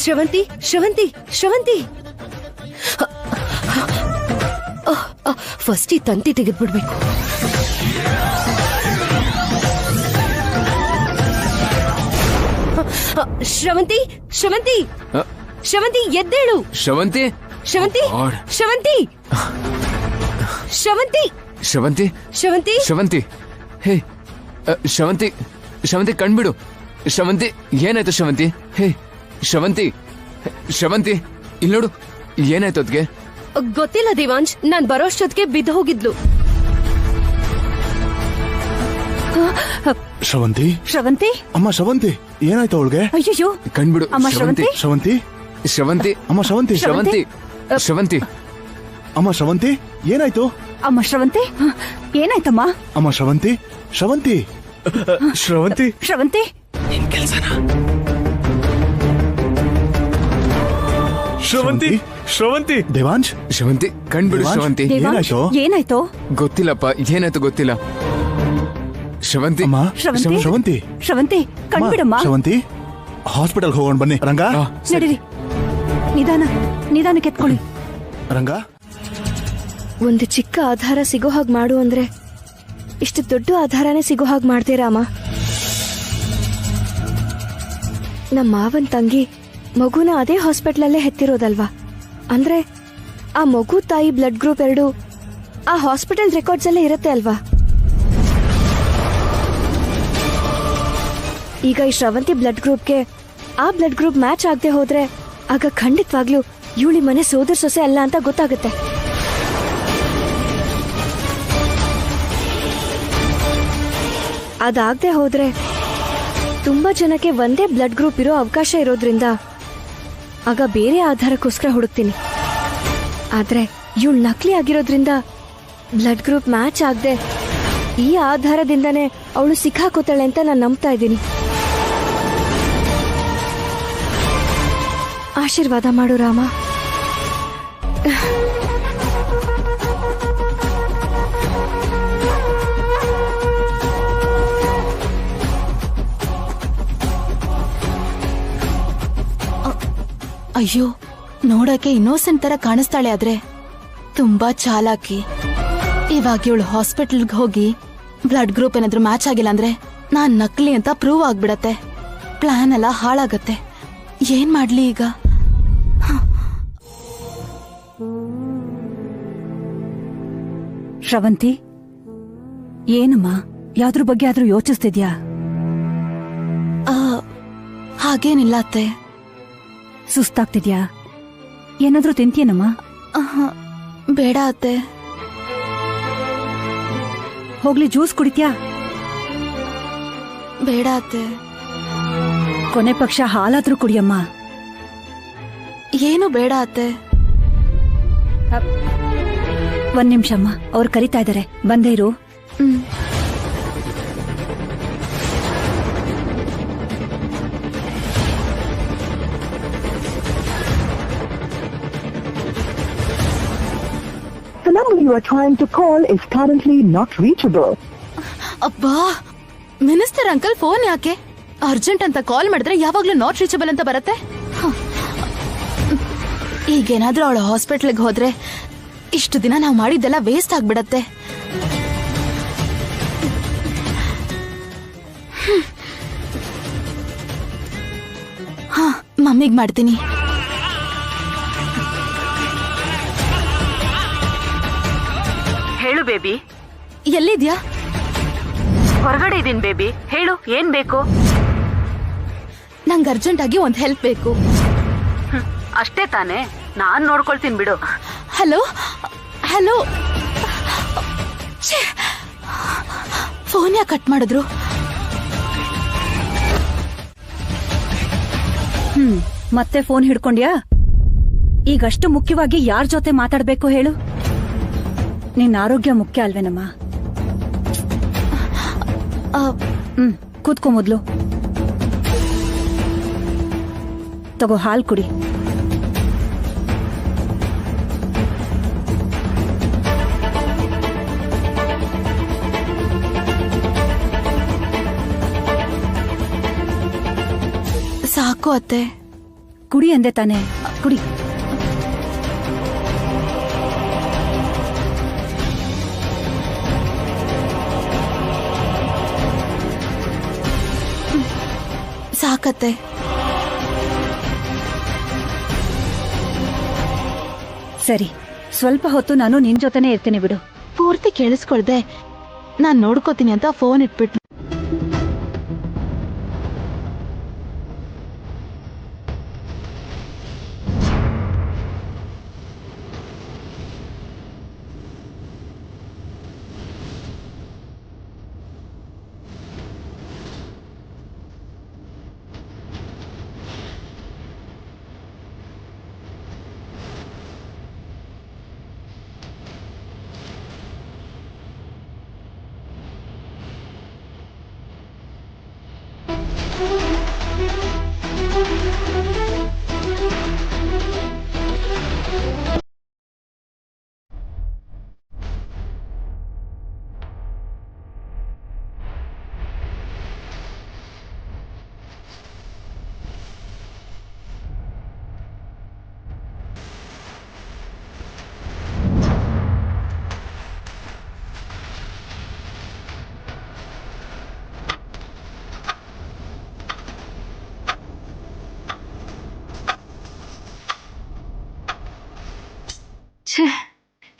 ಶ್ರವಂತಿ, ಶ್ರವಂತಿ, ಶ್ರವಂತಿ, ಫಸ್ಟ್ ಈ ತಂತಿ ತೆಗೆದ್ಬಿಡ್ಬೇಕು. ಶ್ರವಂತಿ, ಶ್ರವಂತಿ, ಶ್ರವಂತಿ, ಎದ್ದೇಳು. ಶ್ರವಂತಿ, ಶ್ರವಂತಿ, ಶ್ರವಂತಿ, ಶ್ರವಂತಿ, ಶ್ರವಂತಿ, ಶ್ರವಂತಿ, ಶ್ರವಂತಿ, ಹೇ ಶ್ರವಂತಿ, ಶ್ರವಂತಿ ಕಣ್ಬಿಡು. ಶ್ರವಂತಿ, ಏನಾಯ್ತು ಶ್ರವಂತಿ? ಹೇ ಶ್ರವಂತಿ, ಶ್ರವಂತಿ, ಇಲ್ಲಿ ನೋಡು, ಏನಾಯ್ತು ಅದ್ಗೆ? ಗೊತ್ತಿಲ್ಲ ದೇವಾಂಶ್, ನಾನ್ ಬರೋಷ್ಟೊತ್ತಿಗೆ ಬಿದ್ದು ಹೋಗಿದ್ಲು. ಶ್ರವಂತಿ, ಶ್ರವಂತಿ, ಅಮ್ಮ ಶ್ರವಂತಿ, ಏನಾಯ್ತು ಅವಳಿಗೆ? ಅಯ್ಯೋ, ಕಣ್ಬಿಡು. ಅಮ್ಮ ಶ್ರವಂತಿ, ಶ್ರವಂತಿ, ಶ್ರವಂತಿ, ಅಮ್ಮ ಶ್ರವಂತಿ, ಶ್ರವಂತಿ, ಶ್ರವಂತಿ, ಅಮ್ಮ ಶ್ರವಂತಿ, ಏನಾಯ್ತು? ಅಮ್ಮ ಶ್ರವಂತಿ, ಏನಾಯ್ತಮ್ಮ? ಅಮ್ಮ ಶ್ರವಂತಿ, ಶ್ರವಂತಿ, ಶ್ರವಂತಿ, ಶ್ರವಂತಿ, ಶ್ರವಂತಿ, ಶ್ರವಂತಿ, ದೇವಾಂಶ್, ಶ್ರವಂತಿ ಕಣ್ಬಿಡು. ಶ್ರವಂತಿ, ಏನಾಯ್ತು? ಏನಾಯ್ತು? ಗೊತ್ತಿಲ್ಲಪ್ಪ, ಏನಾಯ್ತು ಗೊತ್ತಿಲ್ಲ. ಶ್ರವಂತಿ, ಅಮ್ಮ, ಶ್ರವಂತಿ, ಶ್ರವಂತಿ, ಶ್ರವಂತಿ, ಕಣ್ಬಿಡಮ್ಮ. ಶ್ರವಂತಿ, ಹಾಸ್ಪಿಟಲ್ ಹೋಗೋಣ ಬನ್ನಿ. ರಂಗ, ನಡೀರಿ, ನಿಧಾನ, ನಿಧಾನಕ್ಕೆ ಎತ್ಕೊಳ್ಳಿ. ರಂಗ, ಒಂದು ಚಿಕ್ಕ ಆಧಾರ ಸಿಗೋ ಹಾಗೆ ಮಾಡು ಅಂದ್ರೆ ಇಷ್ಟು ದೊಡ್ಡ ಆಧಾರನೇ ಸಿಗೋ ಹಾಗೆ ಮಾಡ್ತೀರಾಮ. ನಮ್ಮ ಮಾವನ್ ತಂಗಿ ಮಗುನ ಅದೇ ಹಾಸ್ಪಿಟ್ಲಲ್ಲೇ ಹೆತ್ತಿರೋದಲ್ವಾ? ಅಂದ್ರೆ ಆ ಮಗು ತಾಯಿ ಬ್ಲಡ್ ಗ್ರೂಪ್ 2 ಆ ಹಾಸ್ಪಿಟಲ್ ರೆಕಾರ್ಡ್ಸ್ ಅಲ್ಲೇ ಇರುತ್ತೆ ಅಲ್ವಾ? ಈಗ ಈ ಶ್ರವಂತಿ ಬ್ಲಡ್ ಗ್ರೂಪ್ಗೆ ಆ ಬ್ಲಡ್ ಗ್ರೂಪ್ ಮ್ಯಾಚ್ ಆಗದೆ ಹೋದ್ರೆ ಆಗ ಖಂಡಿತವಾಗ್ಲೂ ಇವಳಿ ಮನೆ ಸೋದರ ಸೊಸೆ ಅಲ್ಲ ಅಂತ ಗೊತ್ತಾಗುತ್ತೆ. ಅದಾಗದೆ ಹೋದ್ರೆ ತುಂಬಾ ಜನಕ್ಕೆ ಒಂದೇ ಬ್ಲಡ್ ಗ್ರೂಪ್ ಇರೋ ಅವಕಾಶ ಇರೋದ್ರಿಂದ ಆಗ ಬೇರೆ ಆಧಾರಕ್ಕೋಸ್ಕರ ಹುಡುಕ್ತೀನಿ. ಆದ್ರೆ ಇವಳು ನಕಲಿ ಆಗಿರೋದ್ರಿಂದ ಬ್ಲಡ್ ಗ್ರೂಪ್ ಮ್ಯಾಚ್ ಆಗದೆ ಈ ಆಧಾರದಿಂದನೇ ಅವಳು ಸಿಕ್ಕಾಕೋತಾಳೆ ಅಂತ ನಾನು ನಂಬ್ತಾ ಇದ್ದೀನಿ. ಆಶೀರ್ವಾದ ಮಾಡು ರಾಮ. ಅಯ್ಯೋ, ನೋಡಕ್ಕೆ ಇನ್ನೋಸೆಂಟ್ ತರ ಕಾಣಿಸ್ತಾಳೆ, ಆದ್ರೆ ತುಂಬಾ ಚಾಲಾಕಿ. ಇವಾಗ ಇವಳು ಹಾಸ್ಪಿಟಲ್ಗೆ ಹೋಗಿ ಬ್ಲಡ್ ಗ್ರೂಪ್ ಏನಾದ್ರೂ ಮ್ಯಾಚ್ ಆಗಿಲ್ಲ ಅಂದ್ರೆ ನಾನ್ ನಕಲಿ ಅಂತ ಪ್ರೂವ್ ಆಗ್ಬಿಡತ್ತೆ. ಪ್ಲಾನ್ ಎಲ್ಲ ಹಾಳಾಗತ್ತೆ. ಏನ್ ಮಾಡ್ಲಿ ಈಗ? ಶ್ರವಂತಿ, ಏನಮ್ಮ, ಯಾವ್ದ್ರ ಬಗ್ಗೆ ಆದ್ರೂ ಯೋಚಿಸ್ತಿದ್ಯಾ? ಹಾಗೇನಿಲ್ಲ ಅತ್ತೆ. ಸುಸ್ತಾಗ್ತಿದ್ಯಾ? ಏನಾದ್ರೂ ತಿಂತೀಯನಮ್ಮ? ಬೇಡ ಅತ್ತೆ. ಹೋಗ್ಲಿ, ಜ್ಯೂಸ್ ಕುಡಿತ್ಯಾ? ಬೇಡ ಅತ್ತೆ. ಕೊನೆ ಪಕ್ಷ ಹಾಲಾದ್ರೂ ಕುಡಿಯಮ್ಮ. ಏನು ಬೇಡ ಅತ್ತೆ. ಒಂದ್ ನಿಮಿಷಮ್ಮ, ಅವ್ರು ಕರಿತಾ ಇದಾರೆ, ಬಂದೇ ಇರು. The number you are trying to call is currently not reachable. ಅಬ್ಬಾ, ಮಿನಿಸ್ಟರ್ ಅಂಕಲ್ ಫೋನ್ ಯಾಕೆ? ಅರ್ಜೆಂಟ್ ಅಂತ ಕಾಲ್ ಮಾಡಿದ್ರೆ ಯಾವಾಗ್ಲೂ ನಾಟ್ ರೀಚಬಲ್ ಅಂತ ಬರುತ್ತೆ. ಈಗೇನಾದ್ರೂ ಅವಳು ಹಾಸ್ಪಿಟಲ್ಗೆ ಹೋದ್ರೆ ಇಷ್ಟು ದಿನ ನಾವು ಮಾಡಿದ್ದೆಲ್ಲ ವೇಸ್ಟ್ ಆಗ್ಬಿಡತ್ತೆ. ಹಾ, ಮಮ್ಮಿಗ್ ಮಾಡ್ತೀನಿ. ಹೇಳು ಬೇಬಿ. ಎಲ್ಲಿದ್ಯಾ? ಹೊರಗಡೆ ಇದೀನಿ ಬೇಬಿ. ಹೇಳು, ಏನ್ ಬೇಕು? ನಂಗೆ ಅರ್ಜೆಂಟ್ ಆಗಿ ಒಂದ್ ಹೆಲ್ಪ್ ಬೇಕು. ಅಷ್ಟೇ ತಾನೇ, ನಾನ್ ನೋಡ್ಕೊಳ್ತೀನಿ ಬಿಡು. ಹಲೋ ಹಲೋ, ಫೋನ್ ಯಾಕೆ ಕಟ್ ಮಾಡಿದ್ರು? ಮತ್ತೆ ಫೋನ್ ಹಿಡ್ಕೊಂಡ್ಯಾ? ಈಗಷ್ಟು ಮುಖ್ಯವಾಗಿ ಯಾರ್ ಜೊತೆ ಮಾತಾಡ್ಬೇಕು ಹೇಳು? ನಿನ್ನ ಆರೋಗ್ಯ ಮುಖ್ಯ ಅಲ್ವೇನಮ್ಮ? ಕೂತ್ಕೊ ಮೊದ್ಲು. ತಗೋ, ಹಾಲ್ ಕುಡಿ. ಸಾಕು ಅತ್ತೆ. ಕುಡಿ ಅಂದೆ ತಾನೆ, ಕುಡಿ. ಸಾಕತ್ತೆ. ಸರಿ, ಸ್ವಲ್ಪ ಹೊತ್ತು ನಾನು ನಿನ್ ಜೊತೆನೆ ಇರ್ತೀನಿ ಬಿಡು. ಪೂರ್ತಿ ಕೇಳಿಸ್ಕೊಳ್ದೆ ನಾನ್ ನೋಡ್ಕೋತೀನಿ ಅಂತ ಫೋನ್ ಇಟ್ಬಿಟ್ಟು.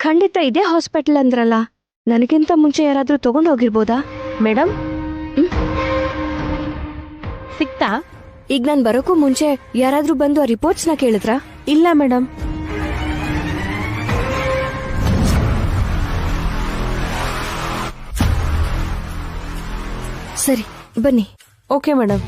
ಖಂಡಿತ ಇದೇ ಹಾಸ್ಪಿಟಲ್ ಅಂದ್ರಲ್ಲ, ನನಗಿಂತ ಮುಂಚೆ ಯಾರಾದ್ರೂ ತಗೊಂಡು ಹೋಗಿರ್ಬೋದಾ? ಮೇಡಮ್, ಸಿಕ್ತಾ? ಈಗ ನಾನ್ ಬರೋಕ್ಕೂ ಮುಂಚೆ ಯಾರಾದ್ರೂ ಬಂದು ಆ ರಿಪೋರ್ಟ್ಸ್ನ ಕೇಳಿದ್ರಾ? ಇಲ್ಲ ಮೇಡಮ್. ಸರಿ ಬನ್ನಿ. Okay madam.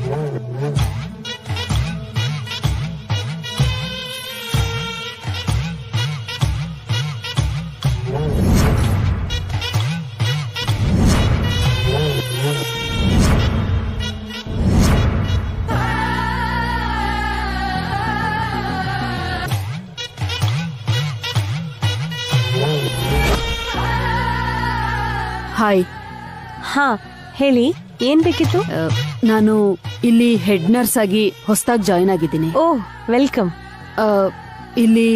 ಹಾಯ್. ಹಾ ಹೇಳಿ, ಏನ್ ಬೇಕಿತ್ತು? ನಾನು ಇಲ್ಲಿ ಹೆಡ್ ನರ್ಸ್ ಆಗಿ ಹೊಸದಾಗಿ ಜಾಯ್ನ್ ಆಗಿದ್ದೀನಿ. ಓ ವೆಲ್ಕಮ್. ಇಲ್ಲಿ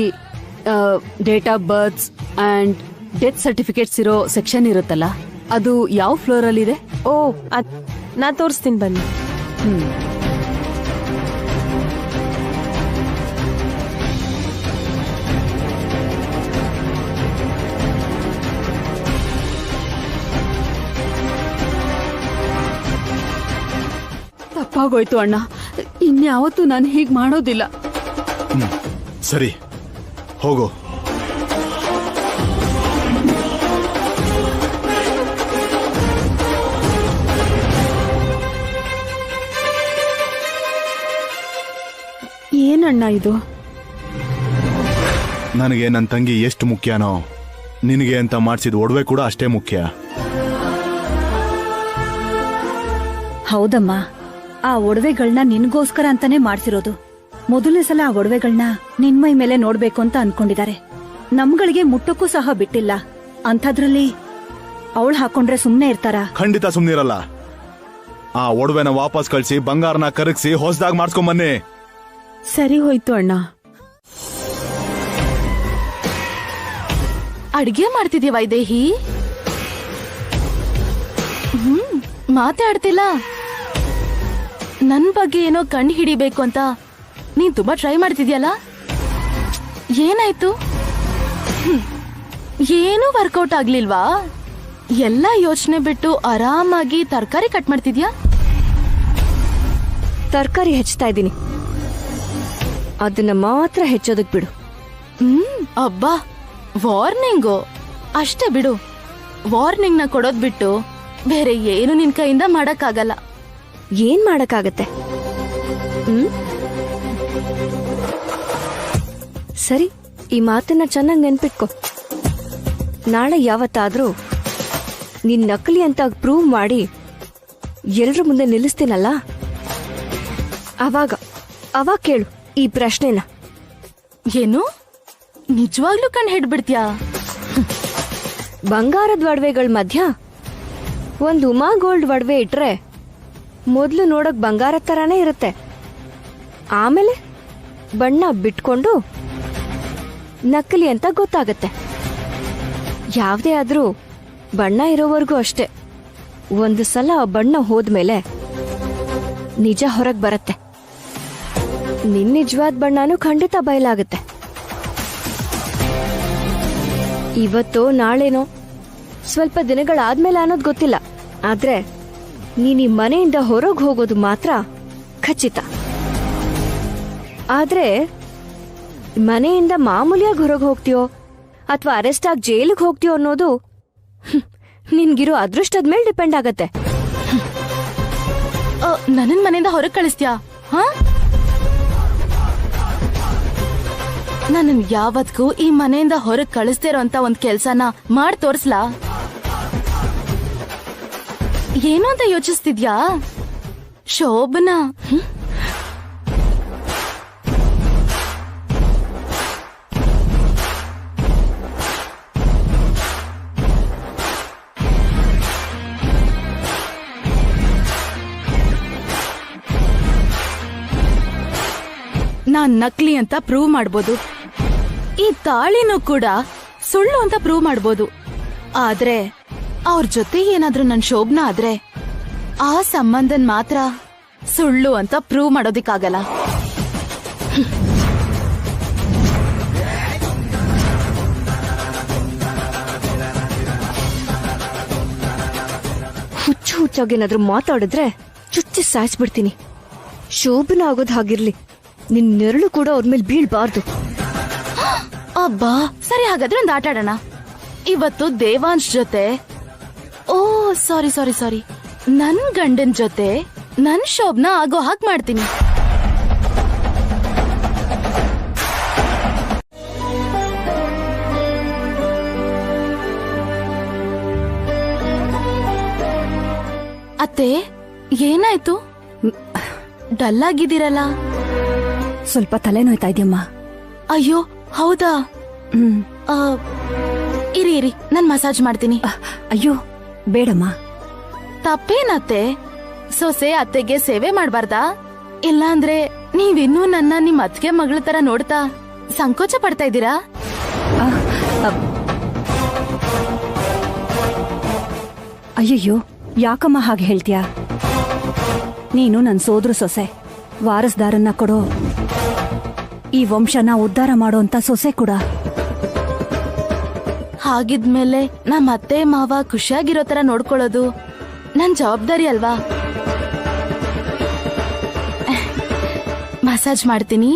date of berths and death certificates ಇರೋ ಸೆಕ್ಷನ್ ಇರುತ್ತಲ್ಲ, ಅದು ಯಾವ ಫ್ಲೋರ್ ಅಲ್ಲಿ ಇದೆ? ಓ ನಾ ತೋರಿಸ್ತೀನಿ ಬನ್ನಿ. ತಪ್ಪಾಗೋಯ್ತು ಅಣ್ಣ, ಇನ್ಯಾವತ್ತೂ ನಾನು ಹೀಗ್ ಮಾಡೋದಿಲ್ಲ. ಸರಿ ಹೋಗು. ಏನಣ್ಣ ಇದು? ನನಗೆ ನನ್ನ ತಂಗಿ ಎಷ್ಟು ಮುಖ್ಯನೋ, ನಿನಗೆ ಅಂತ ಮಾಡಿಸಿದ ಒಡವೆ ಕೂಡ ಅಷ್ಟೇ ಮುಖ್ಯ. ಹೌದಮ್ಮ, ಆ ಒಡವೆಗಳನ್ನ ನಿನ್ಗೋಸ್ಕರ ಅಂತಾನೆ ಮಾಡ್ಸಿರೋದು. ಮೊದಲನೇ ಸಲ ಆ ಒಡವೆಗಳನ್ನ ನಿನ್ಮೈ ಮೇಲೆ ನೋಡ್ಬೇಕು ಅಂತ ಅನ್ಕೊಂಡಿದ್ದಾರೆ. ನಮ್ಗಳಿಗೆ ಮುಟ್ಟಕ್ಕೂ ಸಹ ಬಿಟ್ಟಿಲ್ಲ. ಅಂಥದ್ರಲ್ಲಿ ಅವಳು ಹಾಕೊಂಡ್ರೆ ಸುಮ್ನೆ ಇರ್ತಾರ? ಖಂಡಿತ ಸುಮ್ನಿರಲ್ಲ. ಆ ಒಡವೆನ ವಾಪಸ್ ಕಳಿಸಿ ಬಂಗಾರನ ಕರಗಿಸಿ ಹೊಸದಾಗಿ ಮಾಡಿಸ್ಕೊಂಬನ್ನಿ. ಸರಿ ಹೋಯ್ತು ಅಣ್ಣ. ಅಡ್ಗೆ ಮಾಡ್ತಿದ್ಯಾ ವೈದೇಹಿ? ಮಾತಾಡ್ತಿಲ್ಲ. ನನ್ ಬಗ್ಗೆ ಏನೋ ಕಣ್ಣು ಹಿಡಿಬೇಕು ಅಂತ ನೀನ್ ತುಂಬಾ ಟ್ರೈ ಮಾಡ್ತಿದ್ಯಲ್ಲ, ಏನಾಯ್ತು? ಏನೂ ವರ್ಕೌಟ್ ಆಗ್ಲಿಲ್ವಾ? ಎಲ್ಲ ಯೋಚನೆ ಬಿಟ್ಟು ಆರಾಮಾಗಿ ತರಕಾರಿ ಕಟ್ ಮಾಡ್ತಿದ್ಯಾ? ತರಕಾರಿ ಹೆಚ್ಚ್ತಾ ಇದ್ದೀನಿ, ಅದನ್ನ ಮಾತ್ರ ಹೆಚ್ಚೋದಕ್ ಬಿಡು. ಅಬ್ಬಾ, ವಾರ್ನಿಂಗು ಅಷ್ಟೇ ಬಿಡು. ವಾರ್ನಿಂಗ್ ನ ಕೊಡೋದ್ ಬಿಟ್ಟು ಬೇರೆ ಏನು ನಿನ್ ಕೈಯಿಂದ ಮಾಡಕ್ಕಾಗಲ್ಲ. ಏನ್ ಮಾಡಕ್ಕಾಗತ್ತೆ? ಸರಿ, ಈ ಮಾತನ್ನ ಚೆನ್ನಾಗಿ ನೆನ್ಪಿಟ್ಕೊ. ನಾಳೆ ಯಾವತ್ತಾದ್ರೂ ನಿನ್ ನಕಲಿ ಅಂತ ಪ್ರೂವ್ ಮಾಡಿ ಎಲ್ರ ಮುಂದೆ ನಿಲ್ಲಿಸ್ತೀನಲ್ಲ, ಅವಾಗ ಕೇಳು ಈ ಪ್ರಶ್ನೆನ. ಏನು ನಿಜವಾಗ್ಲೂ ಕಣ್ ಹಿಡ್ಬಿಡ್ತ್ಯಾ? ಬಂಗಾರದ ಒಡವೆಗಳ ಮಧ್ಯ ಒಂದು ಉಮಾ ಗೋಲ್ಡ್ ಒಡವೆ ಇಟ್ರೆ ಮೊದ್ಲು ನೋಡಕ್ ಬಂಗಾರ ತರಾನೇ ಇರುತ್ತೆ. ಆಮೇಲೆ ಬಣ್ಣ ಬಿಟ್ಕೊಂಡು ನಕಲಿ ಅಂತ ಗೊತ್ತಾಗತ್ತೆ. ಯಾವ್ದೇ ಆದ್ರೂ ಬಣ್ಣ ಇರೋವರೆಗೂ ಅಷ್ಟೇ. ಒಂದು ಸಲ ಆ ಬಣ್ಣ ಹೋದ್ಮೇಲೆ ನಿಜ ಹೊರಗ್ ಬರತ್ತೆ. ನಿನ್ ನಿಜವಾದ ಬಣ್ಣನೂ ಖಂಡಿತ ಬಯಲಾಗತ್ತೆ. ಇವತ್ತೋ ನಾಳೆನೋ ಸ್ವಲ್ಪ ದಿನಗಳಾದ್ಮೇಲೆ ಅನ್ನೋದು ಗೊತ್ತಿಲ್ಲ, ಆದ್ರೆ ನೀನ್ ಈ ಮನೆಯಿಂದ ಹೊರಗೆ ಹೋಗೋದು ಮಾತ್ರ ಖಚಿತ. ಆದ್ರೆ ಮನೆಯಿಂದ ಮಾಮೂಲಿಯಾಗಿ ಹೊರಗೆ ಹೋಗ್ತೀಯೋ ಅಥವಾ ಅರೆಸ್ಟ್ ಆಗಿ ಜೈಲಿಗೆ ಹೋಗ್ತೀಯೋ ಅನ್ನೋದು ನಿನ್ಗಿರೋ ಅದೃಷ್ಟದ ಮೇಲೆ ಡಿಪೆಂಡ್ ಆಗತ್ತೆ. ನನ್ನ ಮನೆಯಿಂದ ಹೊರಗೆ ಕಳಿಸ್ತೀಯಾ? ನನ್ನ ಯಾವತ್ಗೂ ಈ ಮನೆಯಿಂದ ಹೊರಗೆ ಕಳಿಸ್ತಿರೋ ಅಂತ ಒಂದ್ ಕೆಲ್ಸನ ಮಾಡ್ ತೋರ್ಸ್ಲಾ? ಏನು ಅಂತ ಯೋಚಿಸ್ತಿದ್ಯಾ ಶೋಭನಾ? ನಾನ್ ನಕಲಿ ಅಂತ ಪ್ರೂವ್ ಮಾಡ್ಬೋದು. ಈ ತಾಳಿನೂ ಕೂಡ ಸುಳ್ಳು ಅಂತ ಪ್ರೂವ್ ಮಾಡ್ಬೋದು. ಆದ್ರೆ ಅವ್ರ ಜೊತೆ ಏನಾದ್ರೂ ನನ್ ಶೋಭನಾ ಆದ್ರೆ ಆ ಸಂಬಂಧನ್ ಮಾತ್ರ ಸುಳ್ಳು ಅಂತ ಪ್ರೂವ್ ಮಾಡೋದಿಕ್ಕಾಗಲ್ಲ. ಹುಚ್ಚು ಹುಚ್ಚಾಗೇನಾದ್ರೂ ಮಾತಾಡಿದ್ರೆ ಚುಚ್ಚಿ ಸಾಯಿಸ್ಬಿಡ್ತೀನಿ. ಶೋಭನ ಆಗೋದ್ ಹಾಗಿರ್ಲಿ, ನಿನ್ ನೆರಳು ಕೂಡ ಅವ್ರ ಮೇಲೆ ಬೀಳ್ಬಾರ್ದು. ಅಬ್ಬಾ ಸರಿ, ಹಾಗಾದ್ರೆ ಒಂದು ಆಟ ಆಡೋಣ. ಇವತ್ತು ದೇವಾಂಶ್ ಜೊತೆ, ಓ ಸಾರಿ ಸಾರಿ ಸಾರಿ, ನನ್ ಗಂಡನ್ ಜೊತೆ ನನ್ ಶೋಭನ ಆಗೋ ಹಾಗೆ ಮಾಡ್ತೀನಿ. ಅತ್ತೆ ಏನಾಯ್ತು? ಡಲ್ ಆಗಿದ್ದೀರಲ್ಲ? ಸ್ವಲ್ಪ ತಲೆನೋಯ್ತಾ ಇದೆಯಮ್ಮ. ಅಯ್ಯೋ ಹೌದಾ? ಇರಿ ಇರಿ, ನಾನ್ ಮಸಾಜ್ ಮಾಡ್ತೀನಿ. ಅಯ್ಯೋ ಬೇಡಮ್ಮ. ತಪ್ಪೇನತ್ತೆ? ಸೊಸೆ ಅತ್ತೆಗೆ ಸೇವೆ ಮಾಡ್ಬಾರ್ದಾ? ಇಲ್ಲಾಂದ್ರೆ ನೀವಿನ್ನೂ ನನ್ನ ನಿಮ್ ಅತ್ತಿಗೆ ಮಗಳ ತರ ನೋಡ್ತಾ ಸಂಕೋಚ ಪಡ್ತಾ ಇದ್ದೀರಾ? ಅಯ್ಯಯ್ಯೋ ಯಾಕಮ್ಮ ಹಾಗೆ ಹೇಳ್ತೀಯ? ನೀನು ನನ್ ಸೋದ್ರ ಸೊಸೆ, ವಾರಸ್ದಾರನ್ನ ಕೊಡೋ, ಈ ವಂಶನ ಉದ್ಧಾರ ಮಾಡೋಂತ ಸೊಸೆ ಕೂಡ. ಹಾಗಿದ್ಮೇಲೆ ನಮ್ಮ ಅತ್ತೆ ಮಾವ ಖುಷಿಯಾಗಿರೋ ತರ ನೋಡ್ಕೊಳ್ಳೋದು ನನ್ ಜವಾಬ್ದಾರಿ ಅಲ್ವಾ? ಮಸಾಜ್ ಮಾಡ್ತೀನಿ.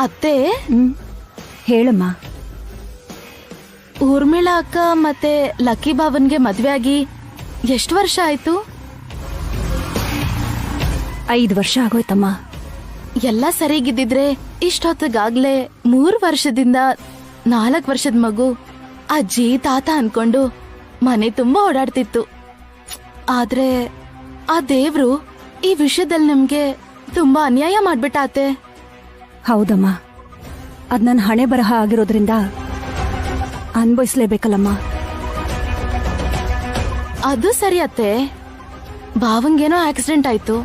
ಅತ್ತೆ ಹೇಳಮ್ಮ. ಊರ್ಮಿಳಾ ಅಕ್ಕ ಮತ್ತೆ ಲಕ್ಕಿ ಬಾವನ್ಗೆ ಮದ್ವೆ ಆಗಿ ಎಷ್ಟು ವರ್ಷ ಆಯ್ತು? 5 ವರ್ಷ ಆಗೋಯ್ತಮ್ಮ. ಎಲ್ಲ ಸರಿಗಿದ್ದಿದ್ರೆ ಇಷ್ಟೊತ್ತಿಗಾಗ್ಲೇ 3 ವರ್ಷದಿಂದ 4 ವರ್ಷದ ಮಗು ಅಜ್ಜಿ ತಾತ ಅನ್ಕೊಂಡು ಮನೆ ತುಂಬಾ ಓಡಾಡ್ತಿತ್ತು. ಆದ್ರೆ ಆ ದೇವ್ರು ಈ ವಿಷಯದಲ್ಲಿ ನಮ್ಗೆ ತುಂಬಾ ಅನ್ಯಾಯ ಮಾಡ್ಬಿಟ್ಟಾತೆ. ಹೌದಮ್ಮ, ಅದ್ ನನ್ನ ಹಣೆ ಬರಹ ಆಗಿರೋದ್ರಿಂದ ಅನ್ಭವಿಸ್ಲೇಬೇಕಲ್ಲಮ್ಮ. ಅದು ಸರಿ ಅತ್ತೆ, ಭಾವಂಗೇನೋ ಆಕ್ಸಿಡೆಂಟ್ ಆಯ್ತು,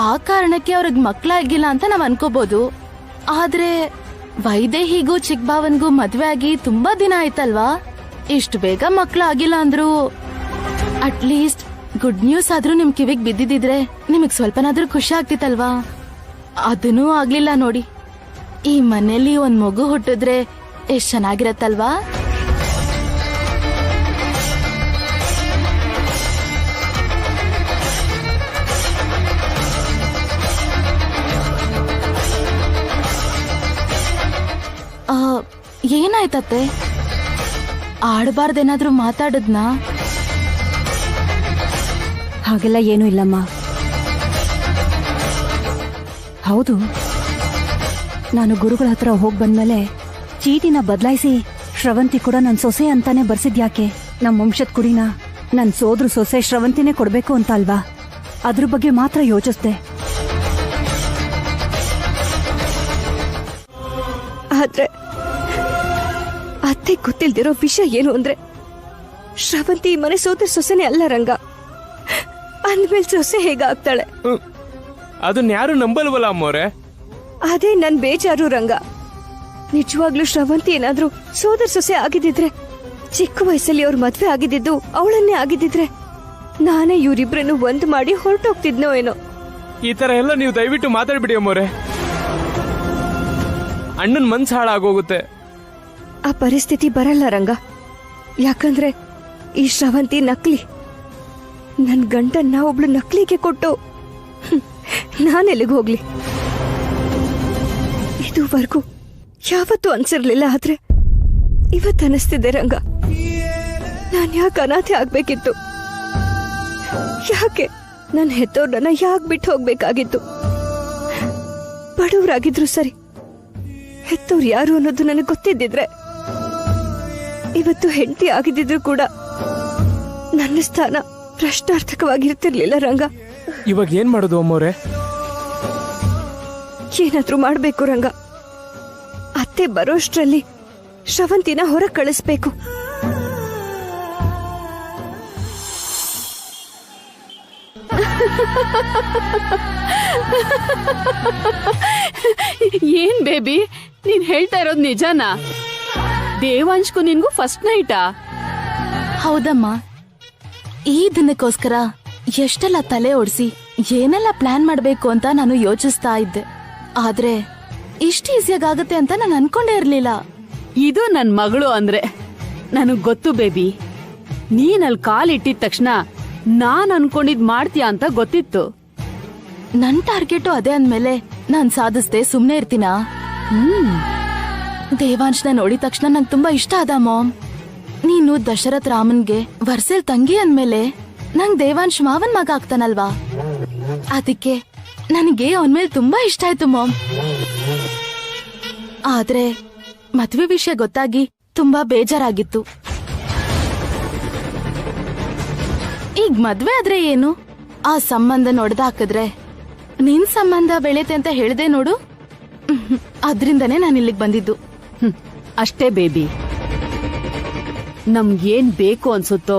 ಆ ಕಾರಣಕ್ಕೆ ಅವ್ರಿಗೆ ಮಕ್ಳಾಗಿಲ್ಲ ಅಂತ ನಾವ್ ಅನ್ಕೋಬಹುದು. ಆದ್ರೆ ವೈದೇಹಿಗೂ ಚಿಕ್ಕ ಭಾವನ್ಗೂ ಮದ್ವೆ ಆಗಿ ತುಂಬಾ ದಿನ ಆಯ್ತಲ್ವಾ? ಇಷ್ಟು ಬೇಗ ಮಕ್ಳಾಗಿಲ್ಲ ಅಂದ್ರು ಅಟ್ಲೀಸ್ಟ್ ಗುಡ್ ನ್ಯೂಸ್ ಆದ್ರೂ ನಿಮ್ ಕಿವಿಗ್ ಬಿದ್ದಿದ್ರೆ ನಿಮಗ್ ಸ್ವಲ್ಪನಾದ್ರೂ ಖುಷಿ ಆಗ್ತಿತ್ತಲ್ವಾ? ಅದನ್ನೂ ಆಗ್ಲಿಲ್ಲ ನೋಡಿ. ಈ ಮನೇಲಿ ಒಂದ್ ಮಗು ಹುಟ್ಟಿದ್ರೆ ಎಷ್ಟ್ ಚೆನ್ನಾಗಿರತ್ತಲ್ವಾ? ಏನಾಯ್ತತ್ತೆ? ಆಡಬಾರ್ದೇನಾದ್ರೂ ಮಾತಾಡದ್ನಾ? ಹಾಗೆಲ್ಲ ಏನೂ ಇಲ್ಲಮ್ಮ. ಹೌದು, ನಾನು ಗುರುಗಳ ಹತ್ರ ಹೋಗ್ ಬಂದ್ಮೇಲೆ ಚೀಟಿನ ಬದಲಾಯಿಸಿ ಶ್ರವಂತಿ ಕೂಡ ನನ್ ಸೊಸೆ ಅಂತಾನೆ ಬರ್ಸಿದ್ಯಾಕೆ? ನಮ್ ವಂಶದ ಕುಡಿನ ನನ್ ಸೋದ್ರ ಸೊಸೆ ಶ್ರವಂತಿನೇ ಕೊಡ್ಬೇಕು ಅಂತ ಅಲ್ವಾ? ಅದ್ರ ಬಗ್ಗೆ ಮಾತ್ರ ಯೋಚಿಸ್ದೆ. ಆದ್ರೆ ಅತ್ತೆ ಗೊತ್ತಿಲ್ದಿರೋ ವಿಷಯ ಏನು ಅಂದ್ರೆ, ಶ್ರವಂತಿ ಈ ಮನೆ ಸೋದರ ಸೊಸೆನೇ ಅಲ್ಲ ರಂಗ. ಅಂದ್ಮೇಲೆ ಸೊಸೆ ಹೇಗಾಗ್ತಾಳೆ? ಅದನ್ನ ಯಾರು ನಂಬಲ್ವಲ್ಲ ಅಮ್ಮವ್ರೆ. ಅದೇ ನನ್ ಬೇಜಾರು ರಂಗ. ನಿಜವಾಗ್ಲೂ ಶ್ರವಂತಿ ಏನಾದ್ರೂ ಸೋದರ ಸೊಸೆ ಆಗಿದ್ದಿದ್ರೆ, ಚಿಕ್ಕ ವಯಸ್ಸಲ್ಲಿ ಅವ್ರ ಮದ್ವೆ ಆಗಿದ್ದು ಅವಳನ್ನೇ ಆಗಿದ್ದಿದ್ರೆ, ನಾನೇ ಇವ್ರಿಬ್ರನ್ನು ಒಂದ್ ಮಾಡಿ ಹೊರಟೋಗ್ತಿದ್ನೋ ಏನೋ. ಈ ತರ ಎಲ್ಲ ನೀವು ದಯವಿಟ್ಟು ಮಾತಾಡ್ಬಿಡಿ ಅಮ್ಮವ್ರೆ, ಅಣ್ಣನ್ ಮನ್ಸು ಹಾಳಾಗೋಗುತ್ತೆ. ಆ ಪರಿಸ್ಥಿತಿ ಬರಲ್ಲ ರಂಗ. ಯಾಕಂದ್ರೆ ಈ ಶ್ರವಂತಿ ನಕಲಿ. ನನ್ ಗಂಡನ್ನ ಒಬ್ಳು ನಕಲಿಗೆ ಕೊಟ್ಟು ನಾನೆಲ್ಲಿಗೆ ಹೋಗ್ಲಿ? ಇದುವರೆಗೂ ಯಾವತ್ತೂ ಅನ್ಸಿರ್ಲಿಲ್ಲ, ಆದ್ರೆ ಇವತ್ತು ಅನಿಸ್ತಿದೆ ರಂಗ, ನಾನ್ ಯಾಕೆ ಅನಾಥೆ ಆಗ್ಬೇಕಿತ್ತು? ಯಾಕೆ ನನ್ ಹೆತ್ತೋರ್ನ ಯಾಕೆ ಬಿಟ್ಟು ಹೋಗ್ಬೇಕಾಗಿತ್ತು? ಬಡವರಾಗಿದ್ರು ಸರಿ, ಹೆತ್ತೋರ್ ಯಾರು ಅನ್ನೋದು ನನಗೆ ಗೊತ್ತಿದ್ದಿದ್ರೆ, ಇವತ್ತು ಹೆಂಡತಿ ಆಗಿದ್ದಿದ್ರು ಕೂಡ ನನ್ನ ಸ್ಥಾನ ಪ್ರಶ್ನಾರ್ಥಕವಾಗಿರ್ತಿರ್ಲಿಲ್ಲ ರಂಗ. ಇವಾಗ ಏನ್ ಮಾಡೋದು ಅಮ್ಮವ್ರೆ? ಏನಾದ್ರೂ ಮಾಡ್ಬೇಕು ರಂಗ. ಅತ್ತೆ ಬರೋಷ್ಟ್ರಲ್ಲಿ ಶ್ರವಂತಿನ ಹೊರ ಕಳಿಸ್ಬೇಕು. ಏನ್ ಬೇಬಿ, ನೀನ್ ಹೇಳ್ತಾ ಇರೋದು ನಿಜನಾ? ದೇವಾಂಶ್ಗೂ ನಿನ್ಗೂ ಫಸ್ಟ್ ನೈಟಾ? ಹೌದಮ್ಮ. ಈ ದಿನಕ್ಕೋಸ್ಕರ ಎಷ್ಟೆಲ್ಲ ತಲೆ ಓಡಿಸಿ ಏನೆಲ್ಲ ಪ್ಲಾನ್ ಮಾಡ್ಬೇಕು ಅಂತ ನಾನು ಯೋಚಿಸ್ತಾ ಇದ್ದೆ. ಆದ್ರೆ ಇಷ್ಟು ಈಸಿಯಾಗಿ ಆಗತ್ತೆ ಅಂತ ನಾನು ಅನ್ಕೊಂಡೇ ಇರ್ಲಿಲ್ಲ. ಇದು ನನ್ ಮಗಳು ಅಂದ್ರೆ ನನಗ್ ಗೊತ್ತು ಬೇಬಿ. ನೀನ್ ಅಲ್ಲಿ ಕಾಲಿಟ್ಟಿದ ತಕ್ಷಣ ನಾನ್ ಅನ್ಕೊಂಡಿದ್ ಮಾಡ್ತೀಯ ಅಂತ ಗೊತ್ತಿತ್ತು. ನನ್ ಟಾರ್ಗೆಟು ಅದೇ ಅಂದ್ಮೇಲೆ ನಾನ್ ಸಾಧಿಸ್ದೆ ಸುಮ್ನೆ ಇರ್ತೀನಾ? ದೇವಾಂಶ್ನ ನೋಡಿದ ತಕ್ಷಣ ನಂಗೆ ತುಂಬಾ ಇಷ್ಟ ಆದ ಮಾಮ್. ನೀನು ದಶರಥ್ ರಾಮನ್ಗೆ ವರ್ಸೆಲ್ ತಂಗಿ ಅಂದ್ಮೇಲೆ ನಂಗ್ ದೇವಾಂಶ್ ಮಾವನ್ ಮಗ ಆಗ್ತಾನಲ್ವಾ, ಅದಕ್ಕೆ ನನಗೆ ಅವನ್ ಮೇಲೆ ತುಂಬಾ ಇಷ್ಟ ಆಯ್ತು ಮಾಮ್. ಆದ್ರೆ ಮದ್ವೆ ವಿಷಯ ಗೊತ್ತಾಗಿ ತುಂಬಾ ಬೇಜಾರಾಗಿತ್ತು. ಈಗ ಮದ್ವೆ ಆದ್ರೆ ಏನು, ಆ ಸಂಬಂಧ ನೋಡ್ದಾಕಿದ್ರೆ ನಿನ್ ಸಂಬಂಧ ಬೆಳೆತೆ ಅಂತ ಹೇಳ್ದೆ ನೋಡು. ಅದ್ರಿಂದನೇ ನಾನು ಇಲ್ಲಿಗೆ ಬಂದಿದ್ದು. ಅಷ್ಟೇ ಬೇಬಿ. ನಮ್ಗೇನ್ ಬೇಕು ಅನ್ಸುತ್ತೋ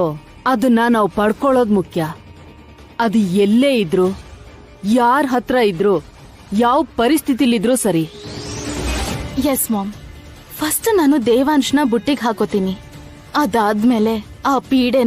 ಅದನ್ನ ನಾವು ಪಡ್ಕೊಳ್ಳೋದ್ ಮುಖ್ಯ. ಅದು ಎಲ್ಲೇ ಇದ್ರು, ಯಾರ ಹತ್ರ ಇದ್ರು, ಯಾವ ಪರಿಸ್ಥಿತಿಲಿದ್ರು ಸರಿ. ಎಸ್ ಮಾಮ್, ಫಸ್ಟ್ ನಾನು ದೇವಾಂಶ್ನ ಬುಟ್ಟಿಗೆ ಹಾಕೋತೀನಿ. ಅದಾದ್ಮೇಲೆ ಆ ಪೀಡೆ